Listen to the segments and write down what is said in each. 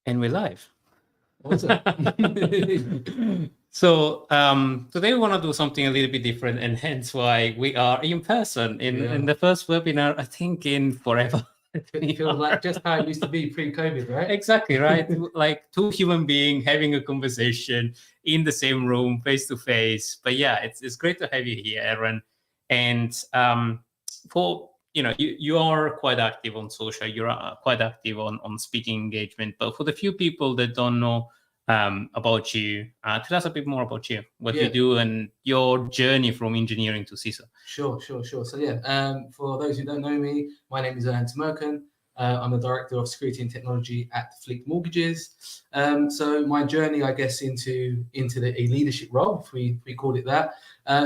And we're live. Awesome. So today we want to do something a little bit different, and hence why we are in person in the first webinar, I think, in forever. It feels like just how it used to be pre-COVID, right? Exactly, right? Like two human beings having a conversation in the same room, face to face. But yeah, it's great to have you here, Erhan. And for you are quite active on social, you're quite active on speaking engagement. But for the few people that don't know about you, tell us a bit more about you, what you do, and your journey from engineering to CISO. Sure. So for those who don't know me, my name is Erhan. I'm the Director of Security and Technology at Fleet Mortgages. So my journey, I guess, into a leadership role, if we called it that.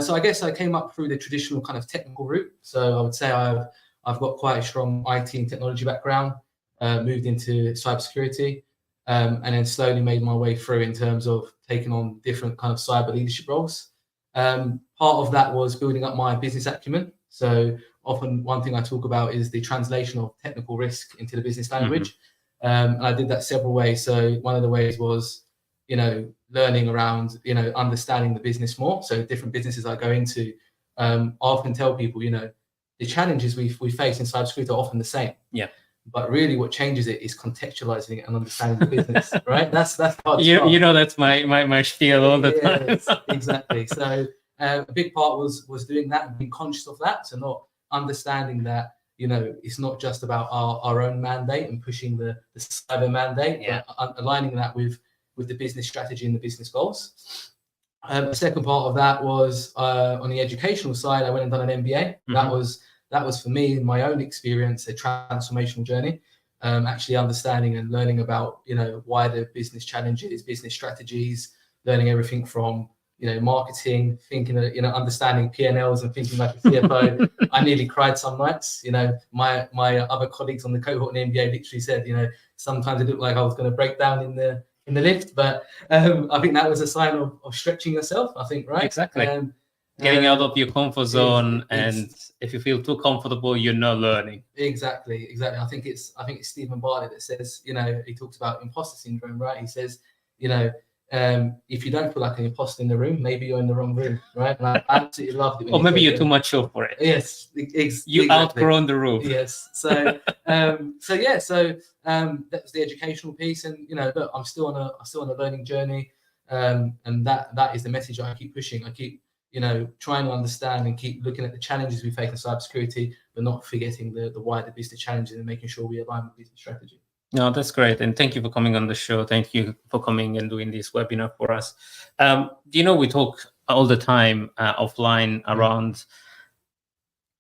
So I guess I came up through the traditional kind of technical route. So I would say I've got quite a strong IT and technology background, moved into cybersecurity, and then slowly made my way through in terms of taking on different kind of cyber leadership roles. Part of that was building up my business acumen. So often one thing I talk about is the translation of technical risk into the business language. And I did that several ways. So one of the ways was, learning around, understanding the business more. So different businesses I go into, I often tell people, the challenges we face in cybersecurity are often the same. Yeah. But really what changes it is contextualizing it and understanding the business, right? That's hard. That's my spiel all the time. Exactly. So a big part was doing that and being conscious of that. So not understanding that, it's not just about our own mandate and pushing the cyber mandate, but aligning that with the business strategy and the business goals. The second part of that was on the educational side, I went and done an MBA. That was for me, in my own experience, a transformational journey. Actually understanding and learning about, wider business challenges, business strategies, learning everything from, marketing, thinking, understanding P&Ls and thinking like a CFO. I nearly cried some nights. My other colleagues on the cohort in the MBA literally said, sometimes it looked like I was going to break down in the lift, but I think that was a sign of stretching yourself, I think, right? Exactly. Getting out of your comfort zone, and if you feel too comfortable, you're not learning. Exactly. I think it's Stephen Bartlett that says, he talks about imposter syndrome, right? He says, if you don't feel like an imposter in the room, maybe you're in the wrong room, right? And I absolutely loved it. Or maybe you're too mature for it. Yes, you outgrown the room. Yes. So that was the educational piece, and look, I'm still on a learning journey, and that is the message I keep pushing. I keep trying to understand and keep looking at the challenges we face in cybersecurity, but not forgetting the wider business challenges and making sure we align with business strategy. No, that's great. And thank you for coming on the show. Thank you for coming and doing this webinar for us. We talk all the time offline around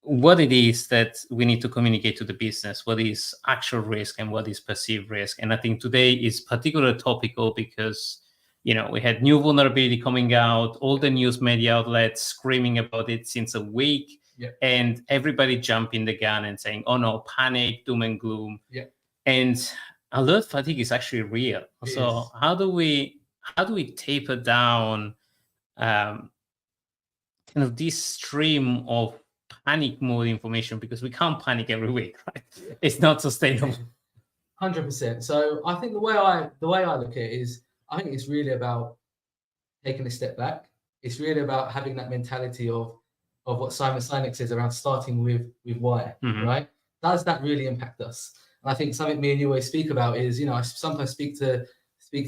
what it is that we need to communicate to the business, what is actual risk and what is perceived risk. And I think today is particularly topical because we had new vulnerability coming out, all the news media outlets screaming about it since a week, and everybody jumping the gun and saying, "Oh no, panic, doom and gloom." And alert fatigue is actually real. So how do we taper down kind of this stream of panic mode information, because we can't panic every week, right? It's not sustainable. 100%. So I think the way I look at it is, I think it's really about taking a step back. It's really about having that mentality of what Simon Sinek says around starting with why, right? Does that really impact us? And I think something me and you always speak about is, I sometimes speak to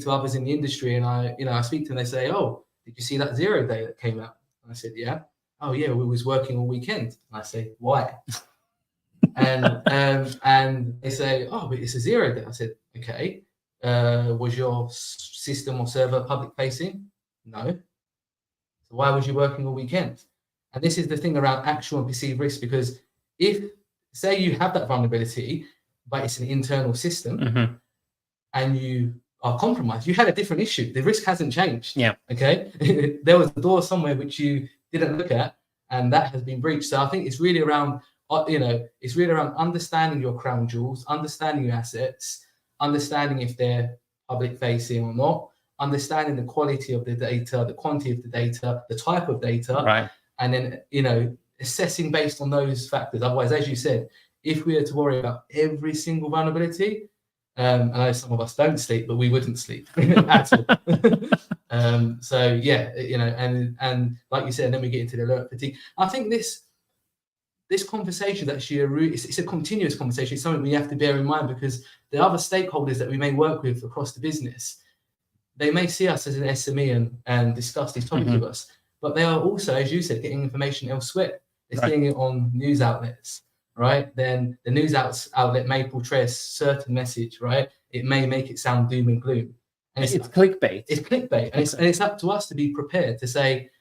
others in the industry, and I speak to them, they say, "Oh, did you see that 0 day that came out?" And I said, "Yeah." "Oh yeah, we was working all weekend." And I say, "Why?" and they say, "Oh, but it's a 0 day." I said, "Okay. Was your system or server public facing?" "No." "So why was you working all weekend?" And this is the thing around actual and perceived risk, because if, say, you have that vulnerability, but it's an internal system, and you are compromised, you had a different issue. The risk hasn't changed. Yeah. Okay. There was a door somewhere which you didn't look at, and that has been breached. So I think it's really around, understanding your crown jewels, understanding your assets, understanding if they're public facing or not, understanding the quality of the data, the quantity of the data, the type of data, right? And then, assessing based on those factors. Otherwise, as you said, if we are to worry about every single vulnerability, I know some of us don't sleep, but we wouldn't sleep at all. So yeah, and like you said, then we get into the alert fatigue. I think this conversation is actually it's a continuous conversation. It's something we have to bear in mind, because the other stakeholders that we may work with across the business, they may see us as an SME and discuss these topics with us, but they are also, as you said, getting information elsewhere. They're seeing it on news outlets, right? Then the news outlet may portray a certain message, right? It may make it sound doom and gloom. And it's clickbait. It's clickbait. And it's up to us to be prepared to say,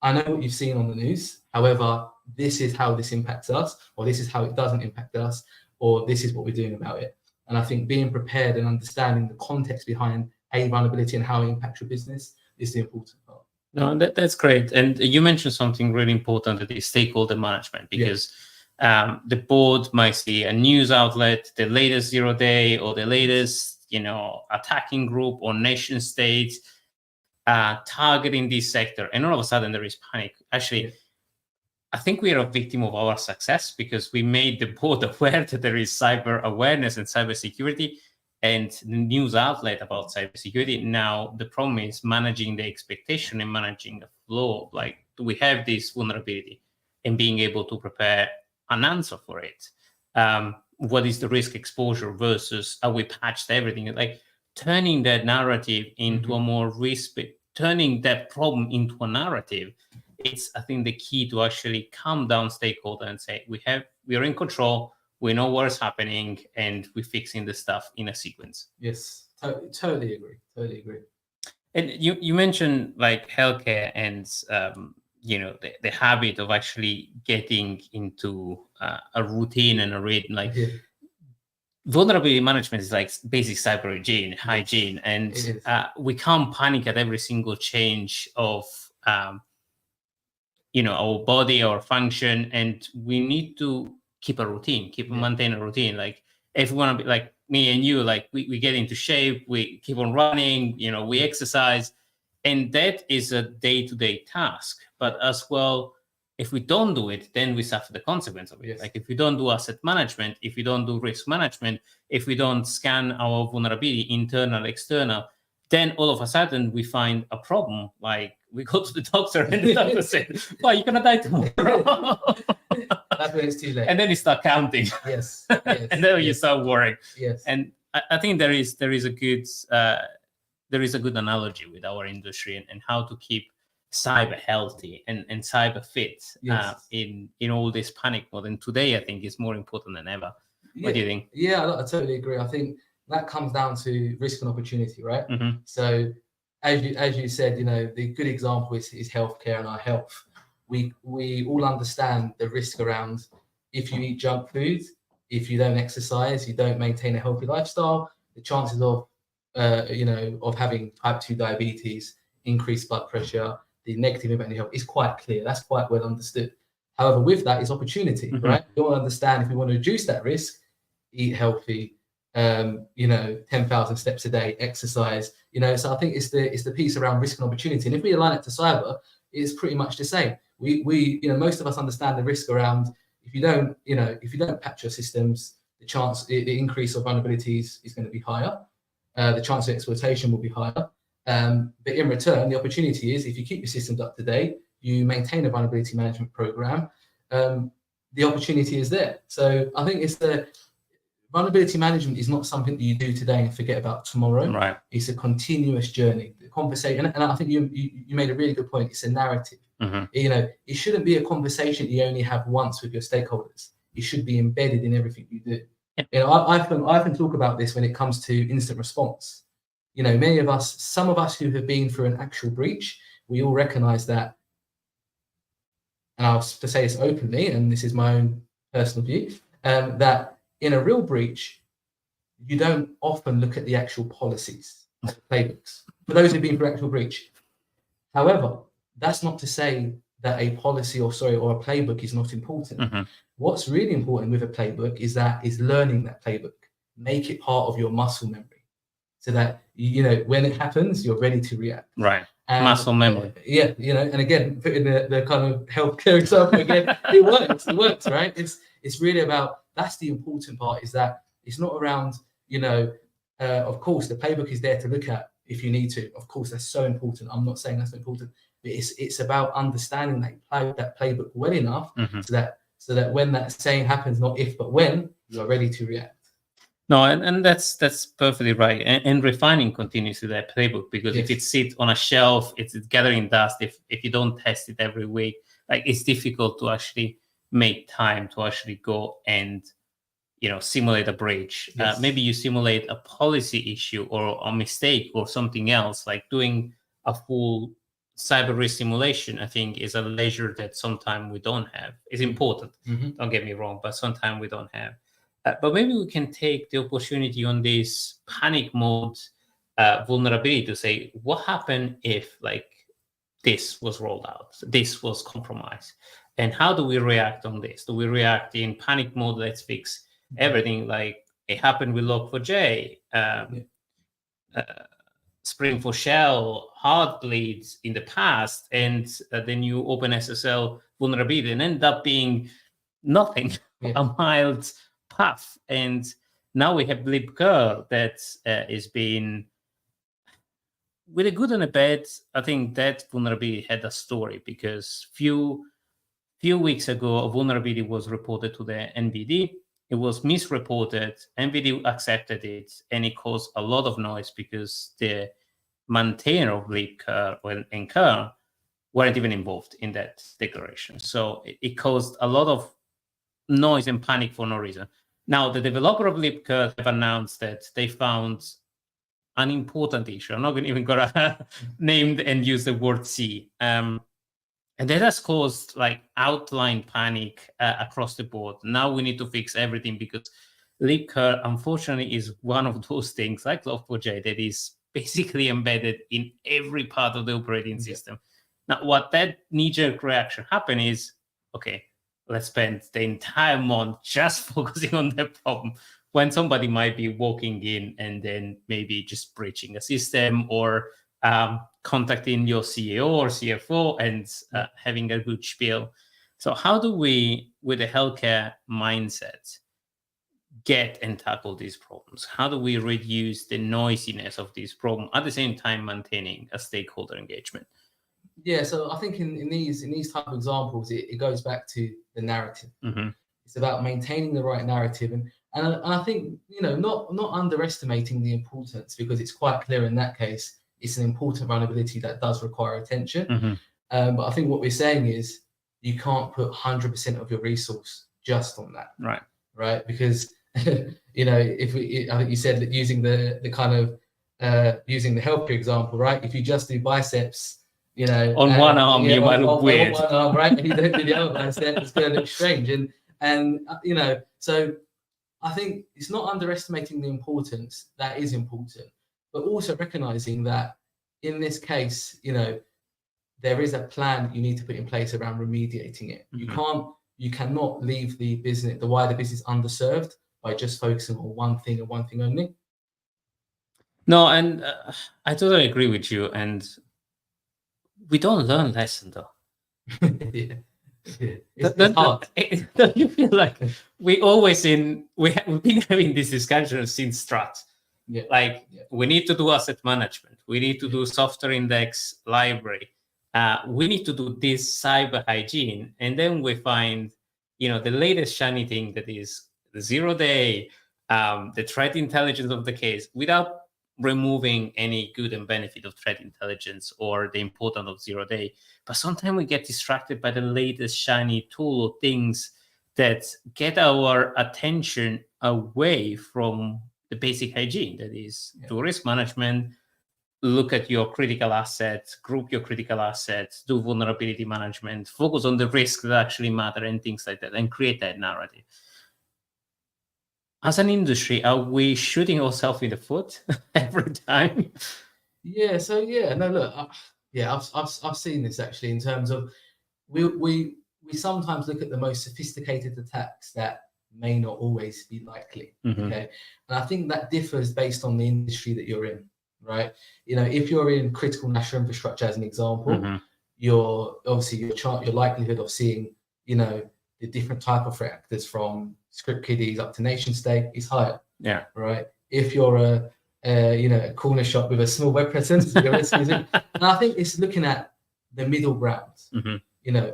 I know what you've seen on the news. However, this is how this impacts us, or this is how it doesn't impact us, or this is what we're doing about it. And I think being prepared and understanding the context behind a vulnerability and how it impacts your business is the important part. No, that's great. And you mentioned something really important, that is stakeholder management, because the board might see a news outlet, the latest 0-day or the latest, attacking group or nation state targeting this sector, and all of a sudden there is panic. Actually, I think we are a victim of our success, because we made the board aware that there is cyber awareness and cybersecurity and the news outlet about cybersecurity. Now the problem is managing the expectation and managing the flow. Like, do we have this vulnerability, and being able to prepare an answer for it? What is the risk exposure versus are we patched everything? Like, turning that narrative into a more turning that problem into a narrative. It's, I think, the key to actually calm down stakeholder and say, we are in control, we know what's happening, and we're fixing the stuff in a sequence. Yes, totally agree. And you mentioned like healthcare and the habit of actually getting into a routine and a rhythm. Like, vulnerability management is like basic cyber hygiene, and we can't panic at every single change of our body, our function, and we need to keep a routine, maintain a routine. Like, if we want to be like me and you, like we get into shape, we keep on running, we exercise, and that is a day-to-day task. But as well, if we don't do it, then we suffer the consequence of it. Like, if we don't do asset management, if we don't do risk management, if we don't scan our vulnerability, internal, external, then all of a sudden we find a problem. Like, we go to the doctor and the doctor says, well, you're going to die tomorrow. That's when it's too late. And then you start counting. Yes. And then you start worrying. Yes. And I think there is a good analogy with our industry and how to keep cyber healthy and cyber fit in all this panic mode. And today, I think, is more important than ever. What do you think? Yeah, I totally agree. I think that comes down to risk and opportunity, right? So as you said, the good example is healthcare and our health. We all understand the risk around if you eat junk food, if you don't exercise, you don't maintain a healthy lifestyle, the chances of having type 2 diabetes, increased blood pressure, the negative impact on your health is quite clear. That's quite well understood. However, with that is opportunity, right? You want to understand, if we want to reduce that risk, eat healthy, 10,000 steps a day, exercise, so I think it's the piece around risk and opportunity. And if we align it to cyber, it's pretty much the same. We most of us understand the risk around if you don't patch your systems, the increase of vulnerabilities is going to be higher. The chance of exploitation will be higher. But in return, the opportunity is if you keep your systems up to date, you maintain a vulnerability management program, the opportunity is there. So I think vulnerability management is not something that you do today and forget about tomorrow. Right. It's a continuous journey. The conversation, and I think you made a really good point. It's a narrative. It shouldn't be a conversation you only have once with your stakeholders. It should be embedded in everything you do. I often talk about this when it comes to instant response. Some of us who have been through an actual breach, we all recognize that. And I'll say this openly, and this is my own personal view, that in a real breach, you don't often look at the actual policies, the playbooks, for those who've been through actual breach. However, that's not to say that a policy or a playbook is not important. What's really important with a playbook is learning that playbook. Make it part of your muscle memory, so that when it happens, you're ready to react. Right. Muscle memory. And again, putting the kind of healthcare example again, it works, right? It's really about, that's the important part, is that it's not around, of course, the playbook is there to look at if you need to. Of course, that's so important. I'm not saying that's not important, but it's about understanding that playbook well enough so that when that saying happens, not if but when, you are ready to react. No, and that's perfectly right. And refining continues to that playbook, because if it sits on a shelf, it's gathering dust. If you don't test it every week, like, it's difficult to actually make time to actually go and simulate a breach. Maybe you simulate a policy issue or a mistake or something else, like doing a full cyber risk simulation. I think is a leisure that sometimes we don't have. It's important, don't get me wrong, but sometimes we don't have. But maybe we can take the opportunity on this panic mode vulnerability to say, what happened if this was rolled out, this was compromised, and how do we react on this? Do we react in panic mode? Let's fix everything, like it happened with Log4j, Spring4Shell, Heartbleed in the past, and the new OpenSSL vulnerability, and end up being nothing, a mild path. And now we have libcurl that is being, with a good and a bad. I think that vulnerability had a story, because few weeks ago a vulnerability was reported to the NVD. It was misreported, NVD accepted it, and it caused a lot of noise because the maintainer of libcurl and curl weren't even involved in that declaration. So it caused a lot of noise and panic for no reason. Now, the developer of libcurl have announced that they found an important issue. I'm not even going to name and use the word C. And that has caused outline panic across the board. Now we need to fix everything, because libcurl, unfortunately, is one of those things like Log4j that is basically embedded in every part of the operating system. Now, what that knee-jerk reaction happened is, okay, let's spend the entire month just focusing on that problem, when somebody might be walking in and then maybe just breaching a system, or contacting your CEO or CFO and having a good spiel. So how do we, with a healthcare mindset, get and tackle these problems? How do we reduce the noisiness of this problem, at the same time maintaining a stakeholder engagement? Yeah, so I think in these type of examples, it goes back to the narrative. It's about maintaining the right narrative, and I think not underestimating the importance, because it's quite clear in that case it's an important vulnerability that does require attention. But I think what we're saying is you can't put 100% of your resource just on that, right? Because I think you said that using the kind of using the healthcare example, right? If you just do biceps, on one arm, you might look weird. On one arm, right? And you don't do the other bicep, it's going to look strange. And so I think it's not underestimating the importance. That is important, but also recognizing that in this case, there is a plan that you need to put in place around remediating it. You cannot leave the wider business underserved by just focusing on one thing and one thing only. No, and I totally agree with you. And we don't learn lesson though. It's hard. Don't you feel like we've been having this discussion since Strat? We need to do asset management. We need to do software index library. We need to do this cyber hygiene. And then we find, the latest shiny thing that is the 0 day, the threat intelligence of the case, without removing any good and benefit of threat intelligence or the importance of 0 day. But sometimes we get distracted by the latest shiny tool or things that get our attention away from the basic hygiene, that is do risk management, look at your critical assets, group your critical assets, do vulnerability management, focus on the risks that actually matter and things like that, and create that narrative. As an industry, are we shooting ourselves in the foot every time? Yeah. So no, look, I've seen this actually in terms of we sometimes look at the most sophisticated attacks that may not always be likely. Okay, and I think that differs based on the industry that you're in, right? If you're in critical national infrastructure, as an example, your likelihood of seeing the different type of threat actors from script kiddies up to nation state is higher. Yeah. Right. if you're a corner shop with a small web presence, your risk is in. And I think it's looking at the middle ground.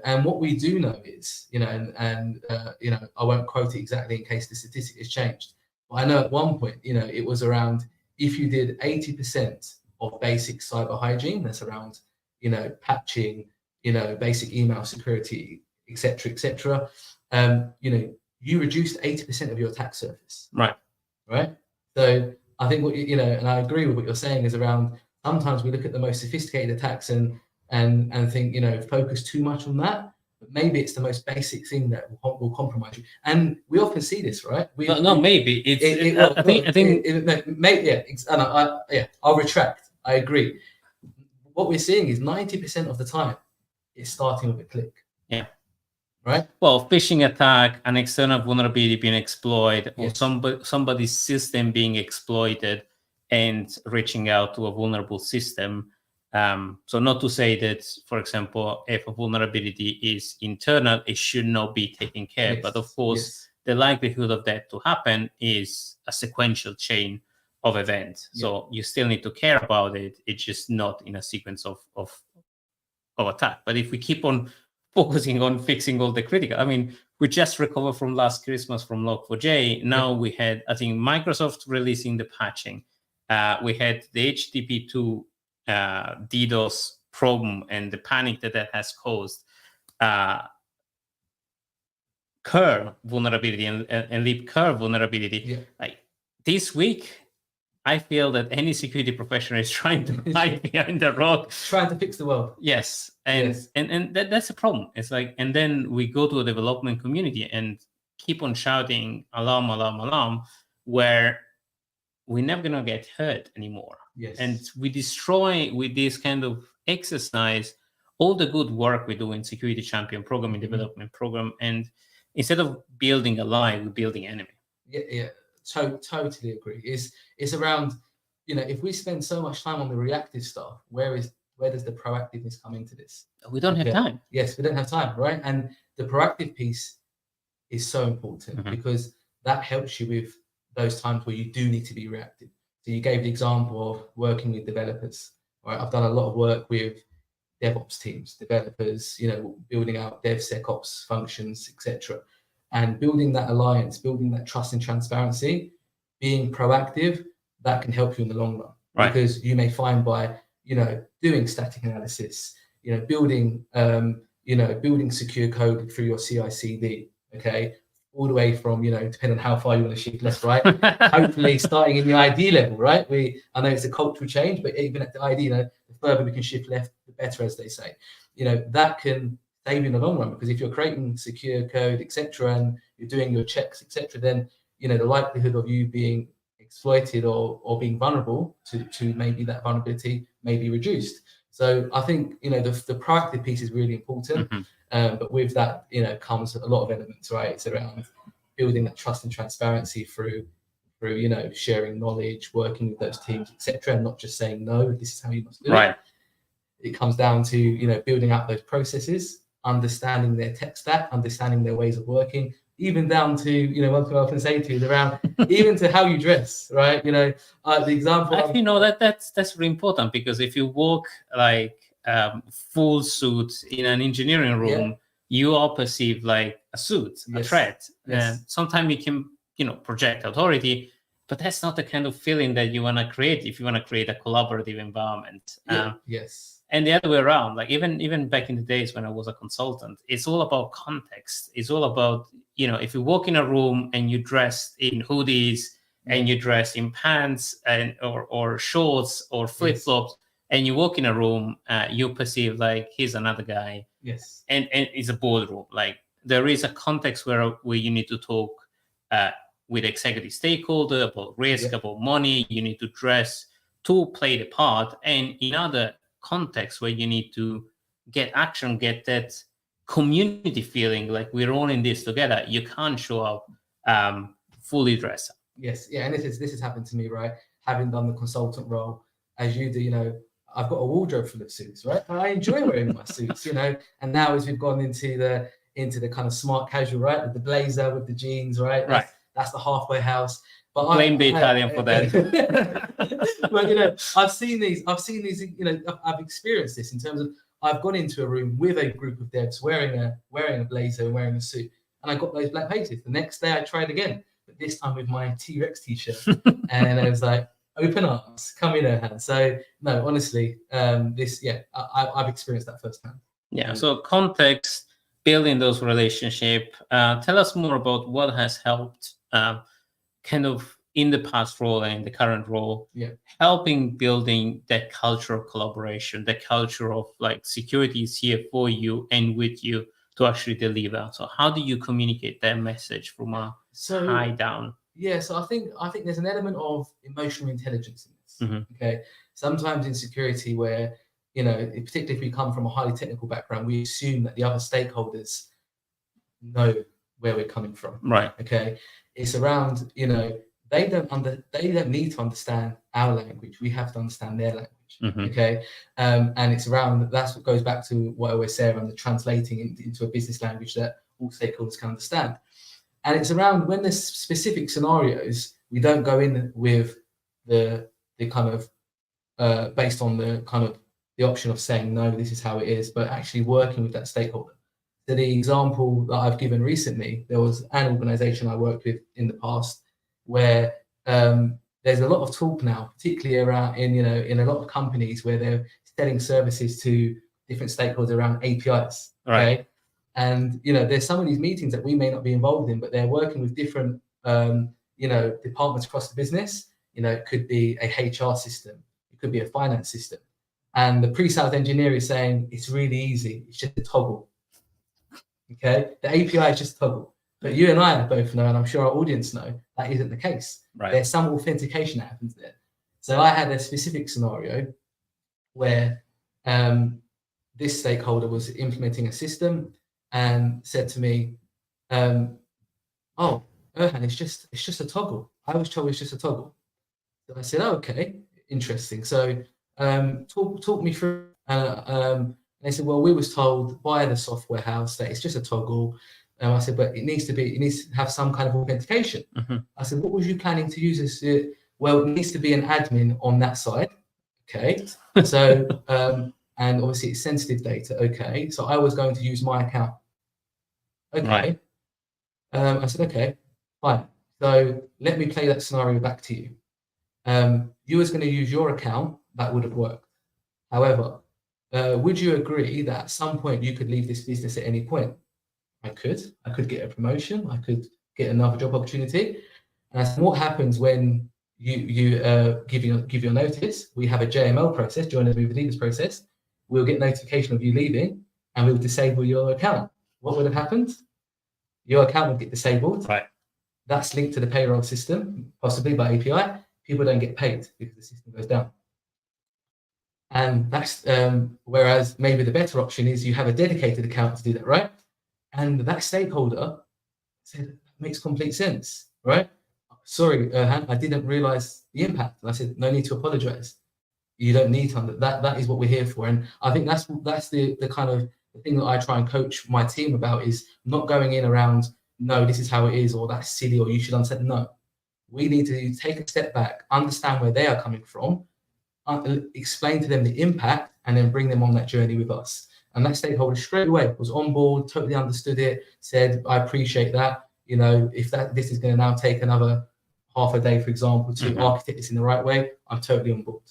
And what we do know is, and I won't quote it exactly in case the statistic has changed, but I know at one point, it was around, if you did 80% of basic cyber hygiene, that's around, patching, basic email security, etc., you reduced 80% of your attack surface. Right. So I think and I agree with what you're saying, is around, sometimes we look at the most sophisticated attacks and think, focus too much on that. But maybe it's the most basic thing that will compromise you. And we often see this, right? Maybe I'll retract. I agree. What we're seeing is 90% of the time it's starting with a click. Yeah. Right. Well, phishing attack, an external vulnerability being exploited, or somebody's system being exploited and reaching out to a vulnerable system. So not to say that, for example, if a vulnerability is internal, it should not be taken care. But of course, the likelihood of that to happen is a sequential chain of events. So you still need to care about it. It's just not in a sequence of attack. But if we keep on focusing on fixing all the critical, we just recovered from last Christmas from Log4j. Now we had, I think, Microsoft releasing the patching. We had the HTTP2 DDoS problem and the panic that has caused. Curl vulnerability and leap curl vulnerability. Like this week, I feel that any security professional is trying to hide behind the rock, trying to fix the world. Yes, and that's a problem. It's like, and then we go to a development community and keep on shouting alarm, alarm, alarm, where we're never gonna get hurt anymore. And we destroy with this kind of exercise all the good work we do in security champion program, in development program, and instead of building ally, we're building enemy. Totally agree. It's around, if we spend so much time on the reactive stuff, where does the proactiveness come into this? We don't have time. Yes, we don't have time, right? And the proactive piece is so important because that helps you with those times where you do need to be reactive. So you gave the example of working with developers, right? I've done a lot of work with DevOps teams, developers, building out DevSecOps functions, etc. And building that alliance, building that trust and transparency, being proactive, that can help you in the long run. Right. Because you may find by, doing static analysis, building secure code through your CI/CD, okay, all the way from, depending on how far you want to shift left, right? Hopefully starting in the ID level, right? I know it's a cultural change, but even at the ID, the further we can shift left, the better, as they say. That can save you in the long run, because if you're creating secure code, etc., and you're doing your checks, etc., then the likelihood of you being exploited or being vulnerable to maybe that vulnerability may be reduced. So I think the proactive piece is really important, but with that comes a lot of elements, right? It's around building that trust and transparency through sharing knowledge, working with those teams, etc., and not just saying no, this is how you must do it. It comes down to building out those processes, understanding their tech stack, understanding their ways of working, even down to one thing I often say to you is around even to how you dress, right? The example. Actually, that's really important, because if you walk like full suit in an engineering room, you are perceived like a suit, a threat. And sometimes you can project authority, but that's not the kind of feeling that you want to create if you want to create a collaborative environment. And the other way around, like even back in the days when I was a consultant, it's all about context. It's all about, if you walk in a room and you dress in hoodies and you dress in pants or shorts or flip-flops, and you walk in a room, you perceive like he's another guy. And it's a boardroom. Like there is a context where you need to talk with executive stakeholder about risk, about money. You need to dress to play the part. And in other context where you need to get action, get that community feeling like we're all in this together, you can't show up fully dressed up. And this has happened to me, right? Having done the consultant role, as you do, I've got a wardrobe full of suits, right? I enjoy wearing my suits, and now as we've gone into the kind of smart casual, right, with the blazer, with the jeans, right? That's the halfway house. But blame the Italian for that. But I've seen these. I've experienced this in terms of I've gone into a room with a group of devs wearing a blazer, wearing a suit, and I got those black pages. The next day I tried again, but this time with my T-Rex t-shirt, and I was like, "Open arms, come in, Erhan." So no, honestly, I've experienced that firsthand. Yeah. So context, building those relationships. Tell us more about what has helped, kind of in the past role and in the current role, helping building that culture of collaboration, the culture of like security is here for you and with you to actually deliver. So how do you communicate that message from a high down? Yeah, so I think there's an element of emotional intelligence in this. Okay, sometimes in security where particularly if we come from a highly technical background, we assume that the other stakeholders know where we're coming from. Right. Okay, it's around they don't need to understand our language. We have to understand their language. Okay, and it's around that's what goes back to what I always say around the translating into a business language that all stakeholders can understand. And it's around when there's specific scenarios, we don't go in with the kind of based on the kind of the option of saying no, this is how it is, but actually working with that stakeholder. So the example that I've given recently, there was an organization I worked with in the past where there's a lot of talk now, particularly around in a lot of companies where they're selling services to different stakeholders around APIs. Okay. Right. And there's some of these meetings that we may not be involved in, but they're working with different departments across the business. It could be a HR system, it could be a finance system, and the pre-sales engineer is saying it's really easy, it's just a toggle. Okay, the API is just a toggle, but you and I both know, and I'm sure our audience know, that isn't the case. Right. There's some authentication that happens there. So I had a specific scenario where this stakeholder was implementing a system and said to me, "Oh, Erhan, it's just a toggle. I was told it's just a toggle." So I said, "Oh, okay, interesting. So talk me through." They said, "Well, we was told by the software house that it's just a toggle." I said, "But it needs to have some kind of authentication." I said, "What was you planning to use this?" Well, it needs to be an admin on that side. Okay, so and obviously it's sensitive data. Okay, so I was going to use my account. Okay. Right. I said, okay, fine. So let me play that scenario back to you. You was going to use your account, that would have worked. However, would you agree that at some point you could leave this business at any point? I could get a promotion. I could get another job opportunity. And I said, what happens when you give your notice? We have a JML process, join as moving leaders process. We'll get notification of you leaving, and we'll disable your account. What would have happened? Your account would get disabled. Right. That's linked to the payroll system, possibly by API. People don't get paid because the system goes down. And that's whereas maybe the better option is you have a dedicated account to do that, right? And that stakeholder said, that makes complete sense, right? Sorry, Erhan, I didn't realize the impact. And I said, no need to apologize. You don't need to. That is what we're here for. And I think that's the kind of the thing that I try and coach my team about is not going in around, no, this is how it is, or that's silly, or you should understand. No, we need to take a step back, understand where they are coming from, explain to them the impact, and then bring them on that journey with us. And that stakeholder straight away was on board, totally understood it, said, I appreciate that. If this is going to now take another half a day, for example, to architect this in the right way, I'm totally on board.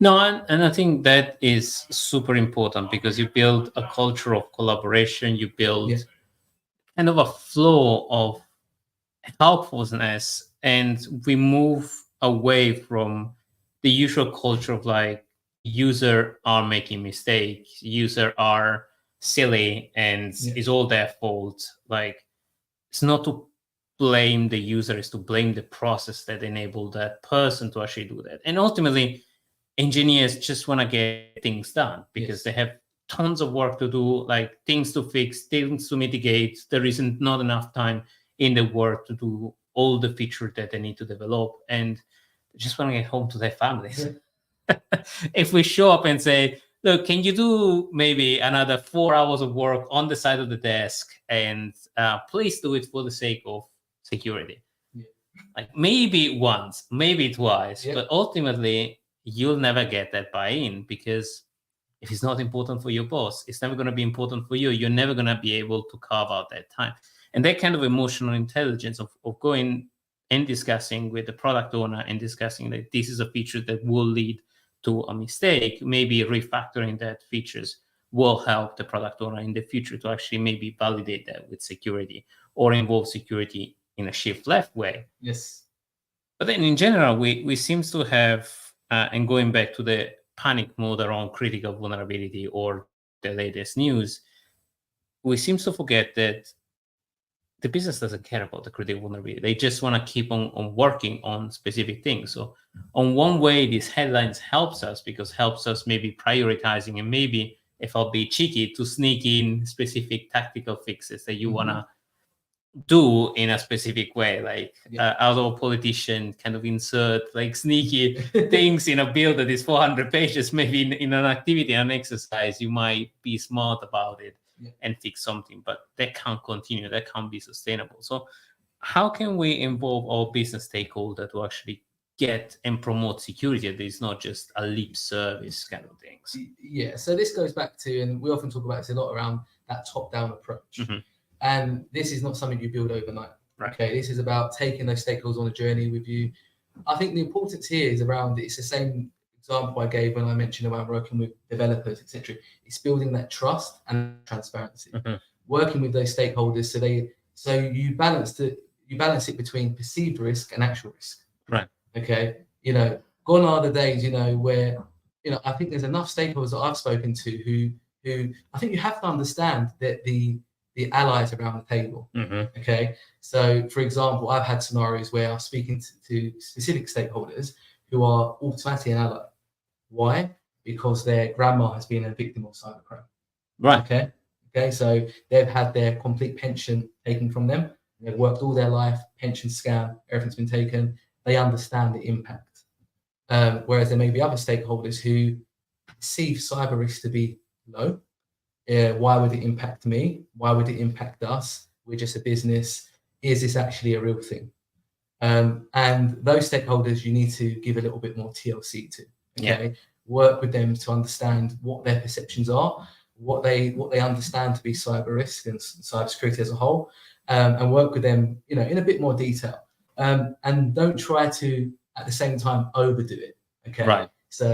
No, and I think that is super important because you build a culture of collaboration, you build kind of a flow of helpfulness, and we move away from the usual culture of like user are making mistakes, user are silly, and it's all their fault. Like it's not to blame the user, it's to blame the process that enabled that person to actually do that. And ultimately, engineers just want to get things done because they have tons of work to do, like things to fix, things to mitigate. There isn't not enough time in the work to do all the features that they need to develop, and they just want to get home to their families. If we show up and say, look, can you do maybe another 4 hours of work on the side of the desk, and please do it for the sake of security. Like maybe once, maybe twice, Yep. but ultimately you'll never get that buy-in, because if it's not important for your boss, it's never going to be important for you. You're never going to be able to carve out that time. And that kind of emotional intelligence of going and discussing with the product owner and discussing that this is a feature that will lead to a mistake, maybe refactoring that features will help the product owner in the future to actually maybe validate that with security or involve security in a shift left way. Yes. But then in general, we seem to have, and going back to the panic mode around critical vulnerability or the latest news, we seem to forget that the business doesn't care about the critical vulnerability. They just want to keep on working on specific things. So on one way, these headlines helps us maybe prioritizing, and maybe, if I'll be cheeky, to sneak in specific tactical fixes that you want to do in a specific way, like although a politician kind of insert like sneaky things in a bill that is 400 pages, maybe in an activity, an exercise, you might be smart about it and fix something, but that can't continue, that can't be sustainable. So how can we involve our business stakeholder to actually get and promote security that is not just a lip service kind of things? Yeah, so this goes back to, and we often talk about this a lot, around that top-down approach. And this is not something you build overnight. Right. Okay, this is about taking those stakeholders on a journey with you. I think the importance here is around, it's the same example I gave when I mentioned about working with developers, etc. It's building that trust and transparency. Working with those stakeholders so you balance it between perceived risk and actual risk. Right. Okay. Gone are the days, where, I think there's enough stakeholders that I've spoken to who I think you have to understand that the allies around the table. Okay. So for example, I've had scenarios where I'm speaking to specific stakeholders who are automatically an ally. Why? Because their grandma has been a victim of cybercrime. Right. Okay. So they've had their complete pension taken from them. They've worked all their life, pension scam, everything's been taken. They understand the impact. Whereas there may be other stakeholders who perceive cyber risk to be low. Why would it impact me? Why would it impact us? We're just a business. Is this actually a real thing? And those stakeholders you need to give a little bit more TLC to. Okay, work with them to understand what their perceptions are, what they understand to be cyber risk and cybersecurity as a whole, and work with them, in a bit more detail. And don't try to at the same time overdo it. Okay, right. So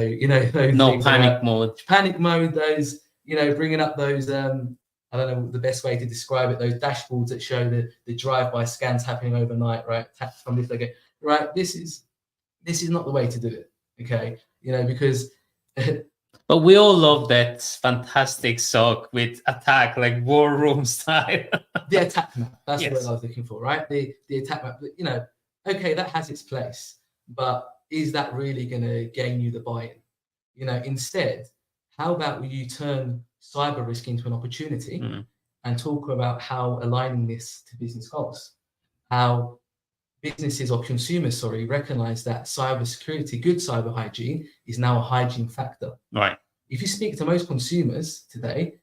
those no panic mode. Panic mode. Those bringing up those, I don't know the best way to describe it, those dashboards that show the drive-by scans happening overnight, right? Taps from this, okay, right? This is not the way to do it, okay? Because... But we all love that fantastic SOC with attack, like war room style. The attack map, that's the word I was looking for, right? The attack map, okay, that has its place, but is that really going to gain you the buy-in? Instead, how about you turn cyber risk into an opportunity and talk about how aligning this to business goals, how businesses or consumers, recognize that cybersecurity, good cyber hygiene is now a hygiene factor. Right. If you speak to most consumers today,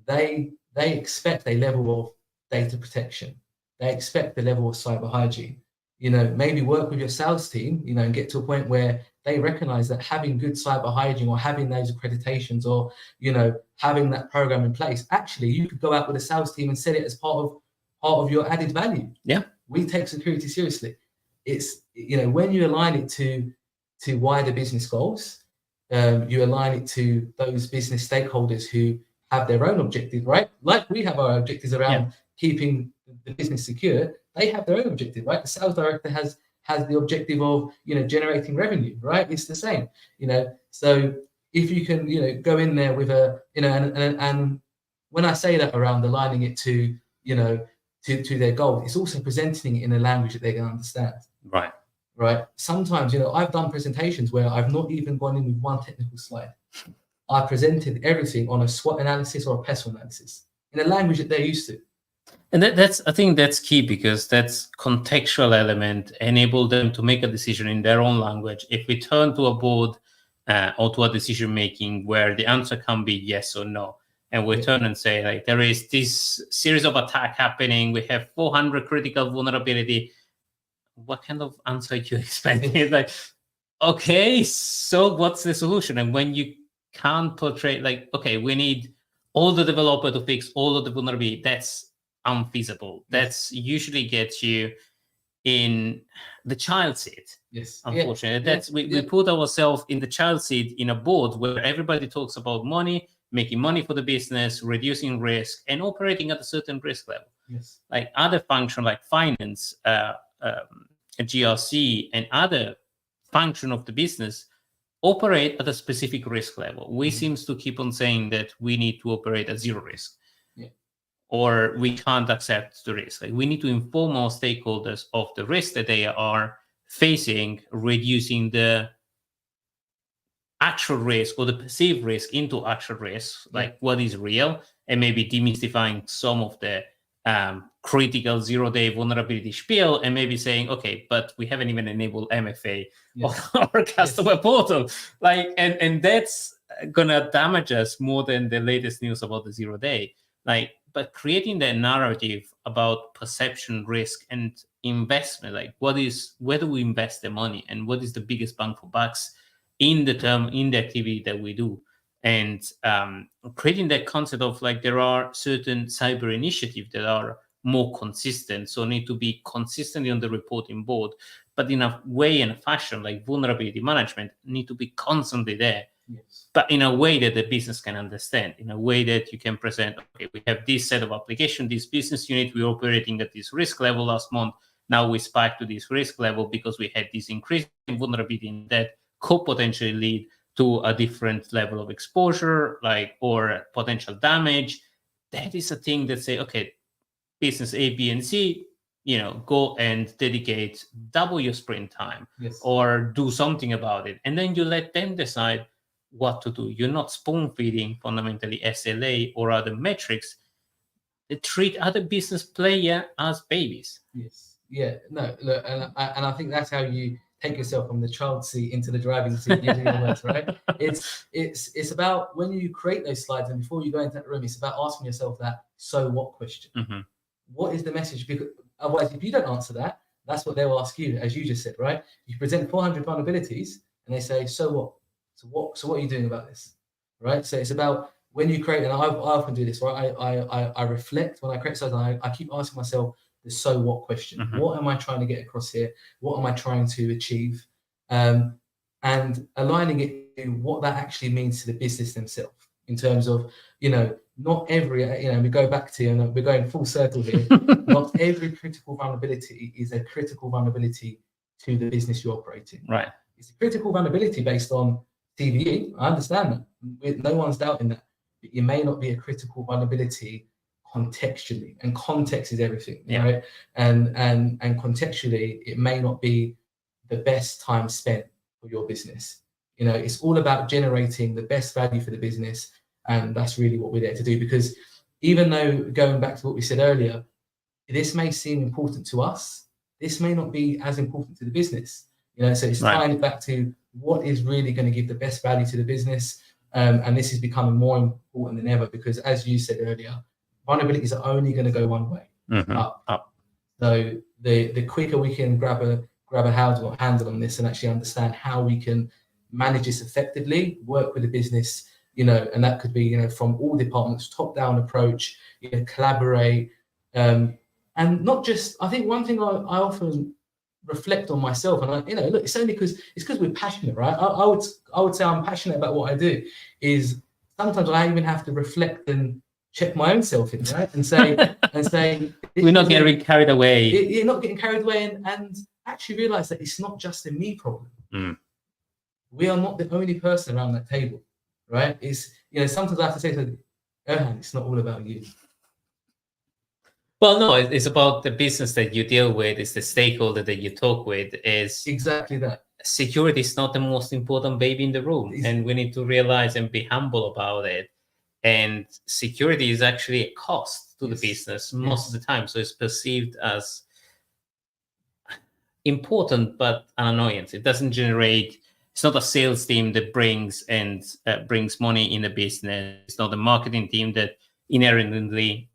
they expect a level of data protection. They expect a level of cyber hygiene. Maybe work with your sales team, and get to a point where they recognize that having good cyber hygiene or having those accreditations or, having that program in place, actually you could go out with a sales team and set it as part of your added value. Yeah. We take security seriously. It's, when you align it to wider business goals, you align it to those business stakeholders who have their own objectives, right? Like we have our objectives around keeping the business secure. They have their own objective, right? The sales director has the objective of, generating revenue, right? It's the same, So if you can, go in there with a, and when I say that around aligning it to, to their goal, it's also presenting it in a language that they can understand. Right. Right. Sometimes, I've done presentations where I've not even gone in with one technical slide. I presented everything on a SWOT analysis or a PESTLE analysis in a language that they're used to. And I think that's key, because that's contextual element, enable them to make a decision in their own language. If we turn to a board or to a decision making where the answer can be yes or no, and we turn and say, like, there is this series of attack happening, we have 400 critical vulnerability, what kind of answer you expecting? Like, okay, so what's the solution? And when you can't portray, like, okay, we need all the developer to fix all of the vulnerability, that's unfeasible. That's usually gets you in the child seat. Yes. Unfortunately, that's we put ourselves in the child seat in a board where everybody talks about money, making money for the business, reducing risk, and operating at a certain risk level. Yes. Like other function like finance, GRC, and other function of the business operate at a specific risk level. We seems to keep on saying that we need to operate at zero risk, or we can't accept the risk. Like we need to inform our stakeholders of the risk that they are facing, reducing the actual risk or the perceived risk into actual risk, like what is real, and maybe demystifying some of the critical zero-day vulnerability spiel, and maybe saying, okay, but we haven't even enabled MFA on our customer portal, like, and that's gonna damage us more than the latest news about the zero-day. Like, but creating that narrative about perception, risk, and investment, like where do we invest the money, and what is the biggest bang for bucks in the activity that we do, and creating that concept of like there are certain cyber initiatives that are more consistent, so need to be consistently on the reporting board, but in a way and a fashion like vulnerability management need to be constantly there, but in a way that the business can understand, in a way that you can present, okay, we have this set of application, this business unit, we're operating at this risk level last month, now we spike to this risk level because we had this increase in vulnerability, in that could potentially lead to a different level of exposure, like, or potential damage. That is a thing that say, okay, business A, B, and C, go and dedicate double your sprint time, or do something about it. And then you let them decide what to do. You're not spoon feeding fundamentally SLA or other metrics. They treat other business player as babies. Yes. Yeah. No. Look, and I think that's how you take yourself from the child seat into the driving seat using your words, right? It's about when you create those slides and before you go into that room, it's about asking yourself that so what question. What is the message? Because otherwise, if you don't answer that, that's what they'll ask you, as you just said, right? You present 400 vulnerabilities and they say, so what? So what are you doing about this? Right? So it's about when you create, and I often do this, right? I reflect when I create slides, and I keep asking myself the so what question. What am I trying to get across here? What am I trying to achieve? And aligning it to what that actually means to the business themselves in terms of, not every, we go back to, and we're going full circle here, not every critical vulnerability is a critical vulnerability to the business you're operating. Right. It's a critical vulnerability based on CVE. I understand that. No one's doubting that. But it may not be a critical vulnerability contextually, and context is everything, right? And contextually, it may not be the best time spent for your business. It's all about generating the best value for the business, and that's really what we're there to do. Because even though, going back to what we said earlier, this may seem important to us, this may not be as important to the business. So it's tying it back to what is really going to give the best value to the business, and this is becoming more important than ever because, as you said earlier, vulnerabilities are only going to go one way, up. So the quicker we can grab a handle on this and actually understand how we can manage this effectively, work with the business, and that could be from all departments, top down approach, collaborate, and not just. I think one thing I often reflect on myself, and look, it's only because we're passionate, right? I would say I'm passionate about what I do. Is sometimes I even have to reflect and check my own self in, right? And say we're not getting carried away. You're not getting carried away, and actually realize that it's not just a me problem. We are not the only person around that table, right? It's sometimes I have to say to Erhan, it's not all about you. Well, no, it's about the business that you deal with, it's the stakeholder that you talk with, is exactly that. Security is not the most important baby in the room, and we need to realize and be humble about it. And security is actually a cost to the business most of the time, so it's perceived as important but an annoyance. It doesn't generate. It's not a sales team that brings money in the business. It's not a marketing team that inherently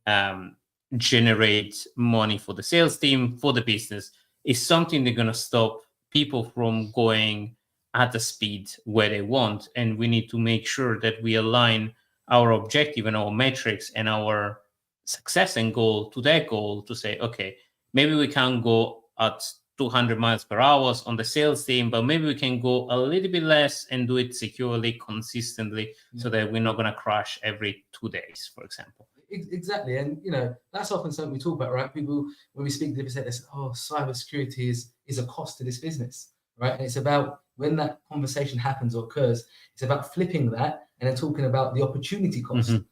generate money for the sales team, for the business. is something that's going to stop people from going at the speed where they want. And we need to make sure that we align our objective and our metrics and our success and goal to that goal, to say, okay, maybe we can't go at 200 miles per hour on the sales team, but maybe we can go a little bit less and do it securely, consistently, so that we're not going to crash every 2 days, for example. Exactly. And, that's often something we talk about, right? People, when we speak to people, say, oh, cybersecurity is a cost to this business, right? And it's about, when that conversation happens or occurs, it's about flipping that and then talking about the opportunity cost. Mm-hmm.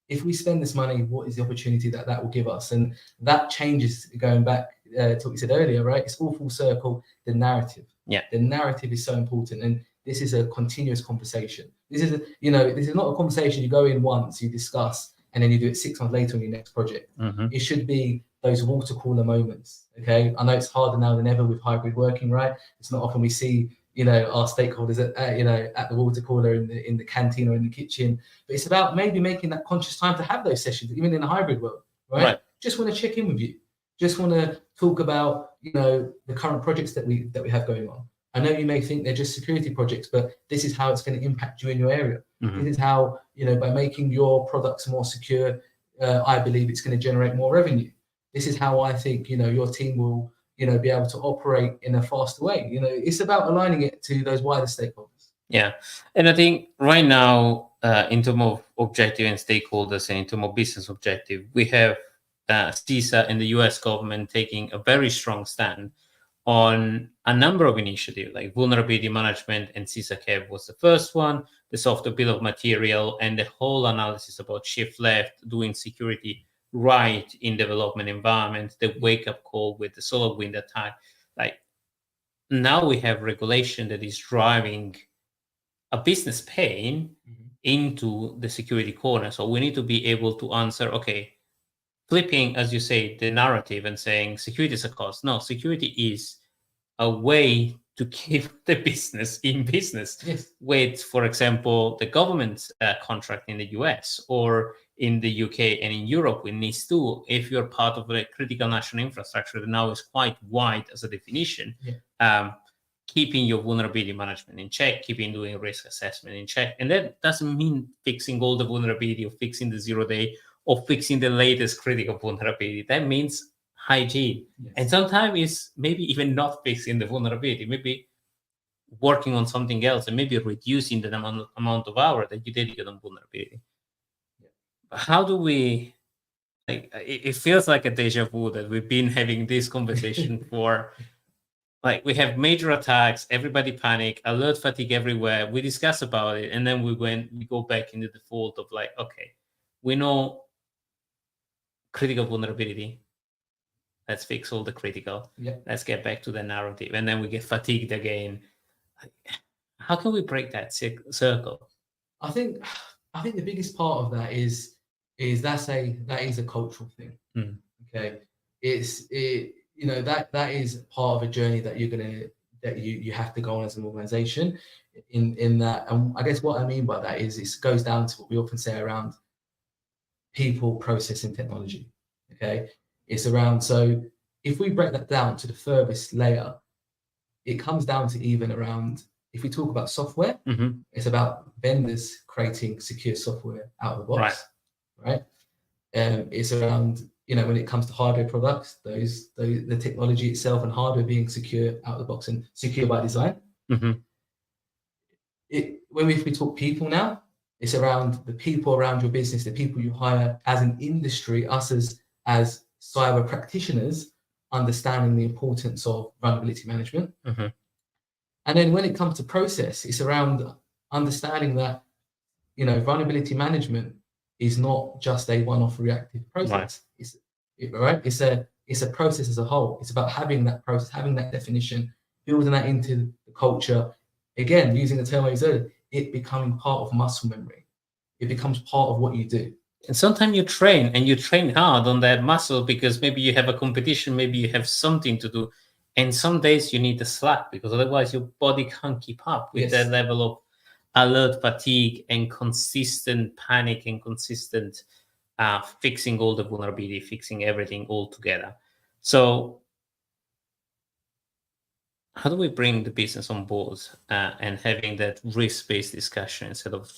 If we spend this money, what is the opportunity that will give us? And that changes, going back to what you said earlier, right? It's all full circle, the narrative. Yeah. The narrative is so important. And this is a continuous conversation. This is not a conversation you go in once, you discuss, and then you do it 6 months later on your next project. Mm-hmm. It should be those water cooler moments. Okay. I know it's harder now than ever with hybrid working, right? It's not often we see, our stakeholders at the water cooler, in the canteen or in the kitchen, but it's about maybe making that conscious time to have those sessions, even in the hybrid world, right? Just want to check in with you. Just want to talk about, the current projects that we have going on. I know you may think they're just security projects, but this is how it's going to impact you in your area. Mm-hmm. This is how, by making your products more secure, I believe it's going to generate more revenue. This is how I think, your team will, be able to operate in a faster way. It's about aligning it to those wider stakeholders. Yeah. And I think right now, in terms of objective and stakeholders, and in terms of business objective, we have CISA and the US government taking a very strong stand on a number of initiatives, like vulnerability management, and CISA Cap was the first one, the software bill of material, and the whole analysis about shift left, doing security right in development environments, the wake-up call with the SolarWinds attack. Like, now we have regulation that is driving a business pain into the security corner. So we need to be able to answer, okay, flipping, as you say, the narrative and saying security is a cost. No, security is a way to keep the business in business. Yes. With, for example, the government contract in the US or in the UK and in Europe with NIS2, if you're part of a critical national infrastructure that now is quite wide as a definition, keeping your vulnerability management in check, keeping doing risk assessment in check. And that doesn't mean fixing all the vulnerability or fixing the 0 day or fixing the latest critical vulnerability. That means hygiene. Yes. And sometimes it's maybe even not fixing the vulnerability, maybe working on something else and maybe reducing the amount of hours that you dedicate on vulnerability. How do we, like, it feels like a deja vu that we've been having this conversation for, like, we have major attacks, everybody panic, alert fatigue everywhere. We discuss about it, and then we go back in the default of like, okay, we know critical vulnerability. Let's fix all the critical. Let's get back to the narrative, and then we get fatigued again. How can we break that circle? I think the biggest part of that is that is a cultural thing. Okay, that is part of a journey that you have to go on as an organization. In that, and I guess what I mean by that is it goes down to what we often say around people, process, and technology. Okay, it's around, so if we break that down to the furthest layer, it comes down to even around, if we talk about software, it's about vendors creating secure software out of the box, right? It's around, when it comes to hardware products, the technology itself and hardware being secure out of the box and secure by design. When we talk people now, it's around the people around your business, the people you hire as an industry, us as cyber practitioners, understanding the importance of vulnerability management. And then when it comes to process, it's around understanding that, vulnerability management is not just a one-off reactive process. It's a process as a whole. It's about having that process, having that definition, building that into the culture. Again, using the term I used earlier, it becoming part of muscle memory. It becomes part of what you do. And sometimes you train hard on that muscle because maybe you have a competition, maybe you have something to do. And some days you need the slack because otherwise your body can't keep up with that level of alert fatigue and consistent panic and consistent fixing all the vulnerability, fixing everything all together. So how do we bring the business on board and having that risk-based discussion instead of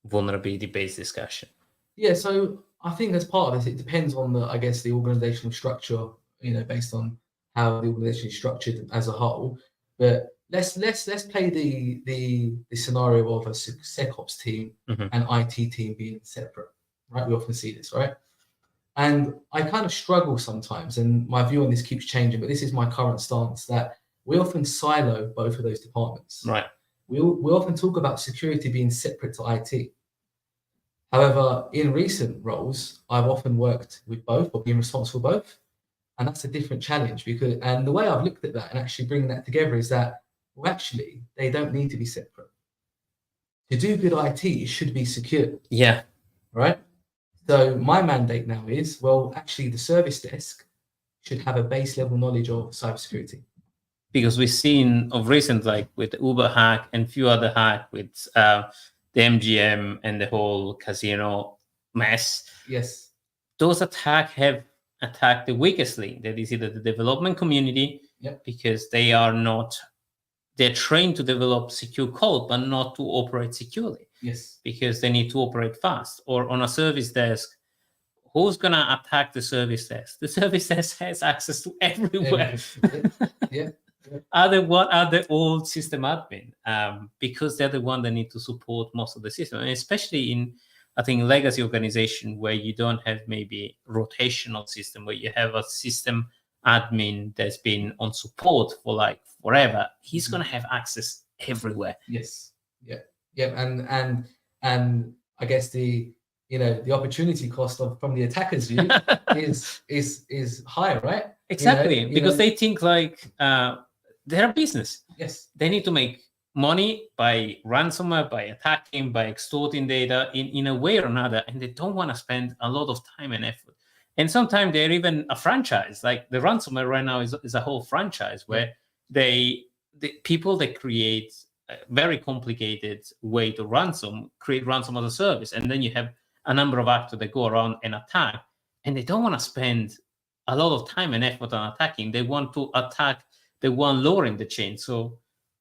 vulnerability-based discussion? Yeah, so I think as part of this, it depends on the, I guess, the organizational structure, based on how the organization is structured as a whole. But let's play the scenario of a SecOps team and IT team being separate, right? We often see this, right? And I kind of struggle sometimes, and my view on this keeps changing, but this is my current stance, that we often silo both of those departments. Right. We often talk about security being separate to IT. However, in recent roles, I've often worked with both or been responsible for both. And that's a different challenge and the way I've looked at that and actually bringing that together is that, well, actually, they don't need to be separate. To do good IT, it should be secure. Yeah. Right? So my mandate now is, well, actually, the service desk should have a base level knowledge of cybersecurity. Because we've seen of recent, like with Uber hack and few other hack with the MGM and the whole casino mess. Yes. Those attacks have attacked the weakest link. That is either the development community, because they're trained to develop secure code, but not to operate securely. Yes. Because they need to operate fast. Or on a service desk, who's gonna attack the service desk? The service desk has access to everywhere. Yeah. What are the old system admin? Because they're the one that need to support most of the system, and especially in, I think, legacy organization where you don't have maybe rotational system, where you have a system admin that's been on support for like forever. He's gonna have access everywhere. Yes. Yeah. And I guess the opportunity cost from the attacker's view is higher, right? Exactly, because they think like they're a business. Yes. They need to make money by ransomware, by attacking, by extorting data in a way or another, and they don't want to spend a lot of time and effort. And sometimes they're even a franchise. Like the ransomware right now is a whole franchise where the people that create a very complicated way to create ransom as a service, and then you have a number of actors that go around and attack, and they don't want to spend a lot of time and effort on attacking. They want to attack the one lower in the chain. So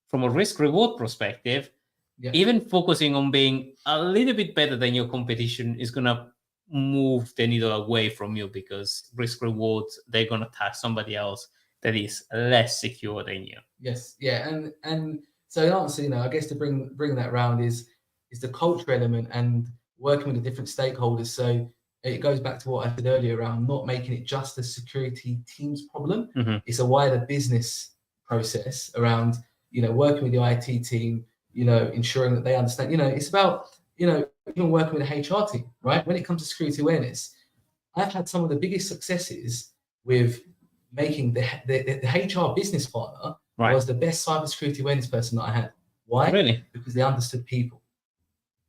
from a risk reward perspective, even focusing on being a little bit better than your competition is going to move the needle away from you, because risk rewards, they're going to attack somebody else that is less secure than you. Yes. Yeah. And so in answer, I guess to bring that round is the culture element and working with the different stakeholders. So it goes back to what I said earlier around not making it just a security team's problem. It's a wider business process around, working with the IT team, ensuring that they understand, it's about, even working with the HR team, right? When it comes to security awareness, I've had some of the biggest successes with making the HR business partner was the best cybersecurity awareness person that I had. Why? Really? Because they understood people.